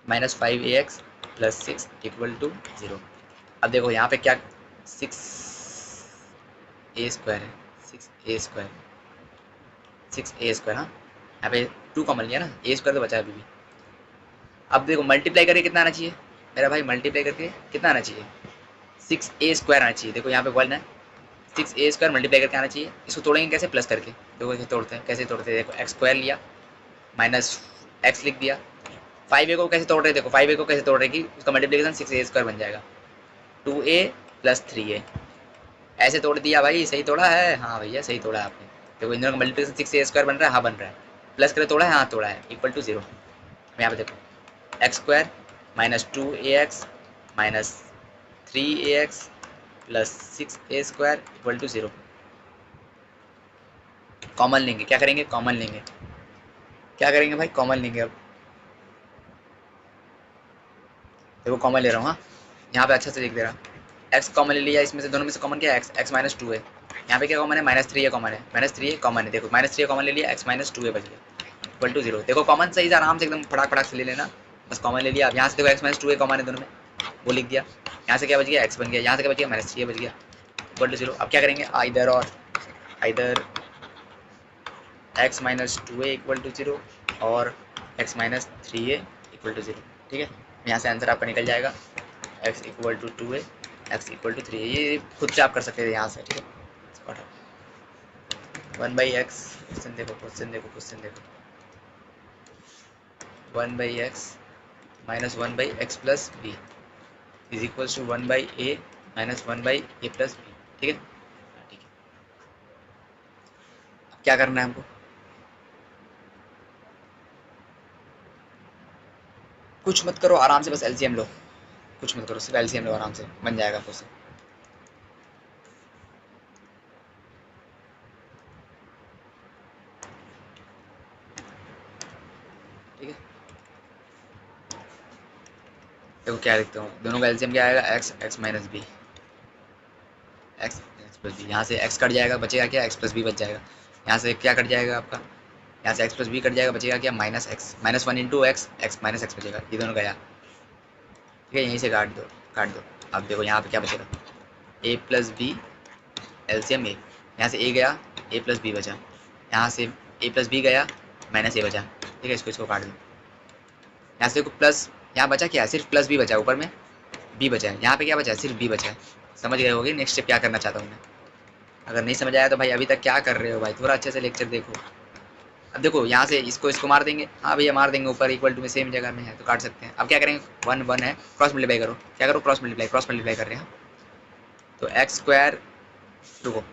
minus 5ax plus 6 equal to 0। अब देखो यहाँ पे क्या, 6a स्क्वायर है, 6a स्क्वायर, 6a स्क्वायर, हाँ यहाँ पे 2 कॉमन लिया ना, ए स्क्वायर तो बचा अभी भी। अब देखो मल्टीप्लाई करके कितना आना चाहिए मेरा भाई, मल्टीप्लाई करके कितना आना चाहिए, 6a स्क्वायर आना चाहिए। देखो यहाँ पे 1 है, 6a स्क्वायर मल्टीप्लाई करके आना चाहिए। इसको तोड़ेंगे कैसे, प्लस करके, देखो कैसे तोड़ते हैं, कैसे तोड़ते हैं, देखो एक्स स्क्वायर लिया माइनस एक्स लिख दिया, 5a को कैसे तोड़ रहे हैं, देखो 5a को कैसे तोड़ रहे हैं कि उसका मल्टीप्लिकेशन 6a स्क्वायर बन जाएगा, 2a प्लस 3a, ऐसे तोड़ दिया भाई, सही तोड़ा है, हाँ भैया सही तोड़ा है आपने। देखो इन दोनों का मल्टीप्लिकेशन 6a स्क्वायर बन रहा है, हाँ बन रहा है, प्लस करे तोड़ा है, हाँ तोड़ा है, इक्वल टू 0। यहाँ पे देखो x square minus 2ax minus 3ax plus 6a square equal to 0। Common लेंगे, क्या करेंगे, कॉमन लेंगे, क्या करेंगे भाई, कॉमन लेंगे। अब देखो कॉमन ले रहा हूँ, हाँ यहाँ पे अच्छा से लिख दे रहा, एक्स कॉमन ले लिया, इसमें से दोनों में से कॉमन क्या है, एक्स माइनस 2 है, यहाँ पे क्या कॉमन है, माइनस 3 कॉमन है, माइनस 3 कॉमन है, देखो माइनस 3 कॉमन ले लिया, एक्स माइनस 2 बच गया इक्वल टू 0। देखो कॉमन सही से आराम से एकदम फटाक फटाक से ले लेना, बस कॉमन ले लिया। अब यहाँ से देखो एक्स माइनस 2 कॉमन है दोनों में, वो लिख दिया, यहाँ से क्या बच गया, एक्स बन गया, यहाँ से क्या बच गया, माइनस 3 बच गया इक्वल टू 0। अब क्या करेंगे, आइदर और, either x minus 2 equal to 0 और एक्स माइनस 3 इक्वल टू 0, ठीक है। यहाँ से आंसर आपका निकल जाएगा, x equal to 2 x equal to 3, ये खुद से आप कर सकते हैं यहाँ से, ठीक है। 1 बाई एक्स, क्वेश्चन देखो क्वेश्चन देखो क्वेश्चन देखो, 1 by x minus 1 by x plus B is equals to 1 by A minus 1 by A plus B, ठीक है। ठीक है, अब क्या करना है हमको, कुछ मत करो, आराम से बस एलसीएम लो, कुछ मत करो, सिर्फ एलसीएम लो, आराम से बन जाएगा क्वेश्चन। ठीक है, देखो क्या लिखता हूँ, दोनों का एलसीएम क्या आएगा, x x minus B, x x plus B, यहाँ से एक्स कट जाएगा, बचेगा क्या, एक्स प्लस बी बच जाएगा, यहाँ से क्या कट जाएगा आपका, यहाँ से एक्स प्लस बी कट जाएगा, बचेगा क्या minus x, minus one into x, x minus x बचेगा, ये दोनों गया। ठीक है, यहीं से काट दो काट दो। अब देखो यहाँ पे क्या बचेगा, ए प्लस बी एलसीएम ए, यहाँ से ए गया ए प्लस बी बचा, यहाँ से ए प्लस बी गया माइनस ए बचा। ठीक है, इसको काट दो। यहाँ से देखो प्लस, यहाँ बचा क्या है, सिर्फ प्लस बी बचा है, ऊपर में बी बचा है, यहाँ पे क्या बचा है, सिर्फ बी बचा है। समझ गए होगे नेक्स्ट स्टेप क्या करना चाहता हूँ मैं। अगर नहीं समझ आया तो भाई अभी तक क्या कर रहे हो भाई, थोड़ा अच्छे से लेक्चर देखो। अब देखो यहाँ से इसको मार देंगे, हाँ भैया मार देंगे, ऊपर इक्वल टू में सेम जगह में है तो काट सकते हैं। अब क्या करेंगे, वन वन है, क्रॉस मल्टीप्लाई करो, क्या करो क्रॉस मल्टीप्लाई कर रहे हैं। तो एक्स स्क्वायर, रुको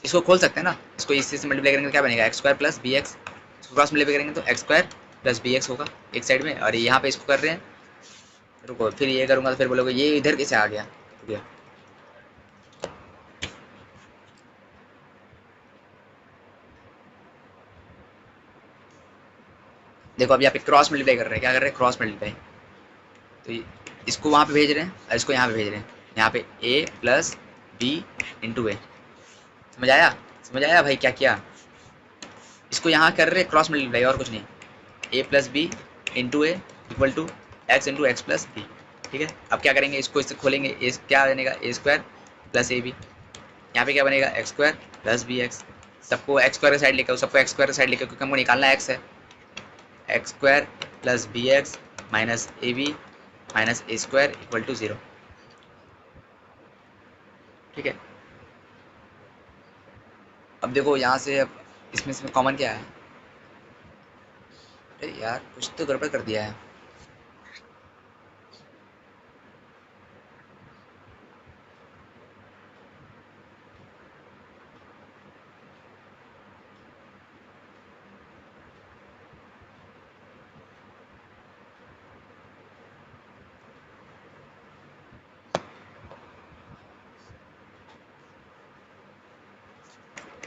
इसको खोल सकते हैं ना, इसको इसी से मल्टीप्लाई करेंगे तो क्या बनेगा, x square plus B x, cross multiply करेंगे तो x square plus B x होगा एक साइड में, और यहाँ पे इसको कर रहे हैं। रुको फिर ये करूँगा तो फिर बोलोगे ये इधर कैसे आ गया, देखो अब यहाँ पे क्रॉस मल्टीप्लाई कर रहे हैं, क्या कर रहे हैं क्रॉस मल्टीप्लाई। तो इसको वहाँ पे भेज रहे हैं और इसको यहाँ पे भेज रहे हैं, यहाँ पे a प्लस बी इंटू ए। समझ आया भाई क्या किया, इसको यहाँ कर रहे हैं क्रॉस मल्टीप्लाई और कुछ नहीं, a plus B into A equal to x into x plus B. ठीक है, अब क्या करेंगे, इसको इससे खोलेंगे, ए क्या बनेगा A square plus A B, यहाँ पे क्या बनेगा x square plus B x, सबको एक्स स्क्वायर साइड लेकर, सबको एक्स स्क्वायर साइड लेकर, क्योंकि हमको निकालना एक्स है, x square plus B x minus A B minus a square equal to 0। ठीक है, अब देखो यहाँ से, अब इसमें कॉमन क्या है, अरे यार कुछ तो गड़बड़ कर दिया है।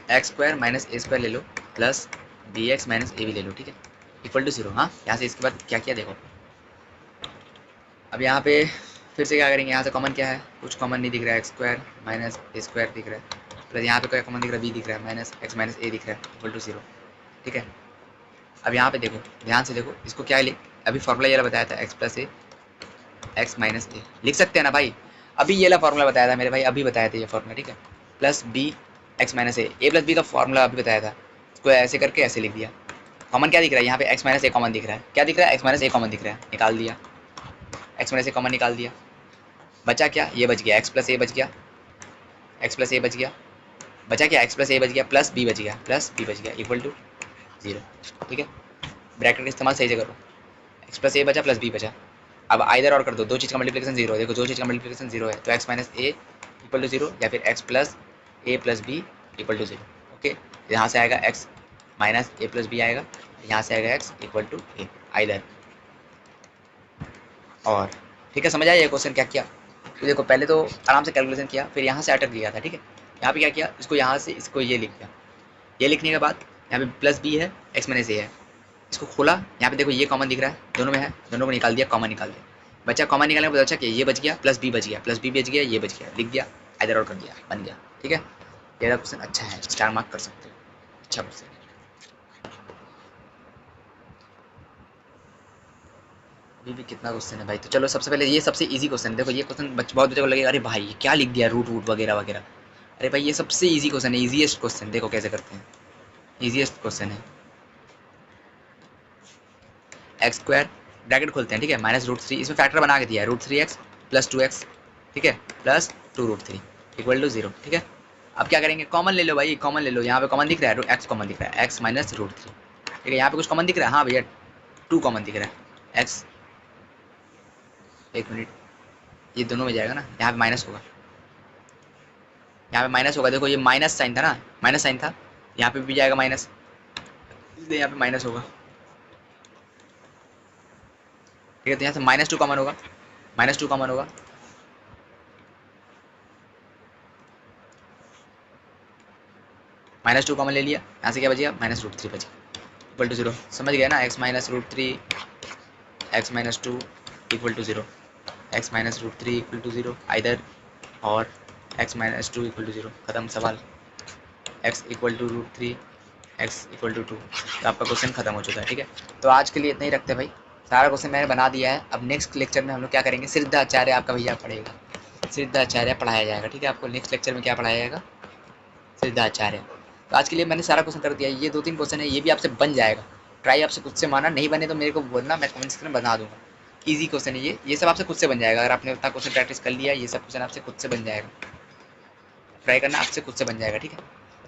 X square minus a square ले लो प्लस बी एक्स माइनस ए भी ले लो। ठीक है, इक्वल टू 0। हाँ, यहाँ से इसके बाद क्या किया देखो, अब यहाँ पे फिर से क्या करेंगे, यहाँ से कॉमन क्या है, कुछ कॉमन नहीं दिख रहा है, x square minus a square दिख रहा है, प्लस यहाँ पे क्या कॉमन दिख रहा है, बी दिख रहा है, माइनस एक्स माइनस ए दिख रहा है इक्वल टू 0। ठीक है, अब यहाँ पे देखो ध्यान से देखो, इसको क्या लिख, अभी फॉर्मूला ये बताया था, x plus A X minus ए लिख सकते हैं ना भाई, अभी ये फॉर्मूला बताया था मेरे भाई, अभी बताया था ये फॉर्मूला। ठीक है, plus B x minus a plus B का फॉर्मूला अभी बताया था, इसको ऐसे करके ऐसे लिख दिया। कॉमन क्या दिख रहा है यहाँ पे, एक्स माइनस ए कॉमन दिख रहा है, क्या दिख रहा है, एक्स माइनस ए कॉमन दिख रहा है, निकाल दिया, एक्स माइनस ए कॉमन निकाल दिया, बचा क्या, ये बच गया एक्स प्लस ए बच गया, एक्स प्लस ए बच गया, बचा क्या एक्स प्लस ए बच गया प्लस बी बच गया इक्वल टू 0। ठीक है, ब्रैकेट का इस्तेमाल सही से करो, एक्स प्लस ए बचा प्लस बी बचा। अब आइदर और कर दो, दो चीज़ का मल्टीप्लिकेशन 0 है, देखो दो चीज़ का मल्टीप्लिकेशन 0 है, तो x minus a equal to 0 या फिर x plus a plus B equal to 0। Okay, यहाँ से आएगा x minus a plus b आएगा, यहाँ से आएगा x equal to a, either और। ठीक है, समझ आया ये क्वेश्चन क्या किया, तो देखो पहले तो आराम से कैलकुलेशन किया, फिर यहाँ से अटक लिया था। ठीक है, यहाँ पे क्या किया, इसको यहाँ से इसको ये लिख दिया, ये लिखने के बाद यहाँ पे प्लस बी है एक्स माइनस ए है, इसको खोला, यहाँ पे देखो ये कॉमन दिख रहा है, दोनों में है, दोनों को निकाल दिया, कॉमन निकाल दिया, बच्चा कॉमन निकालने के बाद अच्छा कि ये बच गया प्लस बी बच गया, प्लस बी बच गया, ये बच गया, लिख दिया, इधर और कर दिया, बन गया। ठीक है, ये क्वेश्चन अच्छा है, स्टार मार्क कर सकते हो, अच्छा क्वेश्चन। अभी भी कितना क्वेश्चन है भाई, तो चलो सबसे पहले ये सबसे इजी क्वेश्चन है। देखो ये क्वेश्चन बहुत बच्चों को लगेगा अरे भाई ये क्या लिख दिया, रूट वूट वगैरह वगैरह, अरे भाई ये सबसे इजी क्वेश्चन है, इजीएस्ट क्वेश्चन। देखो कैसे करते हैं, इजीएस्ट क्वेश्चन है, एक्स स्क्वायर ब्रैकेट खोलते हैं, ठीक है, माइनस रूट 3, इसमें फैक्टर बना के दिया है, रूट 3x प्लस 2x, ठीक है, प्लस 2 रूट 3 इक्वल टू 0। ठीक है, अब क्या करेंगे, कॉमन ले लो भाई, कॉमन ले लो, यहाँ पे कॉमन दिख रहा है, एक्स कॉमन दिख रहा है, एक्स माइनस रूट 3। ठीक है, यहाँ पे कुछ कॉमन दिख रहा है, हाँ भैया 2 कॉमन दिख रहा है, एक्स, एक मिनट, ये दोनों में जाएगा ना, यहाँ पे माइनस होगा, यहाँ पे माइनस होगा, देखो ये माइनस साइन था ना, माइनस साइन था, यहाँ पे भी जाएगा माइनस, इसलिए यहाँ पे माइनस होगा। ठीक है, तो यहाँ से -2 कॉमन होगा, -2 कॉमन होगा, -2 कॉमन ले लिया, यहाँ से क्या बचेगा, माइनस रूट 3 बचेगा इक्वल टू 0। समझ गया ना, x minus root 3 x minus 2 equal to 0, x minus root 3 equal to 0 either, और x माइनस 2 इक्वल टू 0, खत्म सवाल। x equal to root 3 x equal to 2, तो आपका क्वेश्चन खत्म हो चुका है। ठीक है, तो आज के लिए इतना ही रखते हैं भाई, सारा क्वेश्चन मैंने बना दिया है। अब नेक्स्ट लेक्चर में हम लोग क्या करेंगे, सिद्धाचार्य आपका भैया पढ़ेगा, सिद्धाचार्य पढ़ाया जाएगा। ठीक है, आपको नेक्स्ट लेक्चर में क्या पढ़ाया जाएगा, सिद्धाचार्य। तो आज के लिए मैंने सारा क्वेश्चन कर दिया, ये 2-3 क्वेश्चन है, ये भी आपसे बन जाएगा। ट्राई आपसे खुद से माना, नहीं बने तो मेरे को बोलना, मैं कमेंट सेक्शन में बना दूंगा। ईजी क्वेश्चन है ये सब आपसे खुद से बन जाएगा। अगर आपने उतना क्वेश्चन प्रैक्टिस कर लिया, ये सब क्वेश्चन आपसे खुद से बन जाएगा। ट्राई करना, आपसे खुद से बन जाएगा। ठीक है,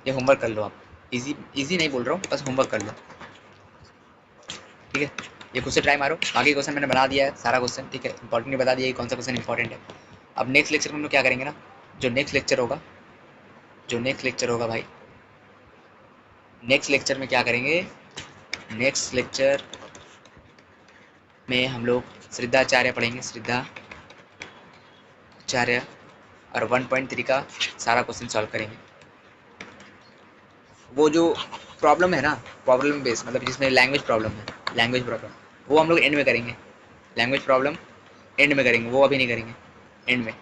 ये होमवर्क कर लो आप, इजी इजी नहीं बोल रहा हूँ, बस होमवर्क कर लो। ठीक है, ये खुद से ट्राई मारो। बाकी क्वेश्चन मैंने बना दिया है सारा क्वेश्चन। ठीक है, इंपॉर्टेंट नहीं बता दिया कि कौन सा क्वेश्चन इंपॉर्टेंट है। अब नेक्स्ट लेक्चर में हम लोग क्या करेंगे ना, जो नेक्स्ट लेक्चर होगा भाई, नेक्स्ट लेक्चर में क्या करेंगे, नेक्स्ट लेक्चर में हम लोग सिद्धाचार्य पढ़ेंगे, सिद्धाचार्य, और 1.3 का सारा क्वेश्चन सॉल्व करेंगे। वो जो प्रॉब्लम है ना, प्रॉब्लम बेस, मतलब जिसमें लैंग्वेज प्रॉब्लम है, लैंग्वेज प्रॉब्लम, वो हम लोग एंड में करेंगे। लैंग्वेज प्रॉब्लम एंड में करेंगे, वो अभी नहीं करेंगे, एंड में।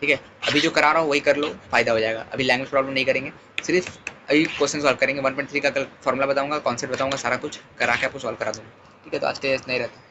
ठीक है, अभी जो करा रहा हूँ वही कर लो, फायदा हो जाएगा। अभी लैंग्वेज प्रॉब्लम नहीं करेंगे, सिर्फ अभी क्वेश्चन सॉल्व करेंगे। 1.3 का कल फॉर्मूला बताऊंगा, कॉन्सेप्ट बताऊंगा, सारा कुछ करा के आपको सॉल्व करा दूंगा। ठीक है, तो आज के लिए इतना ही रहता है।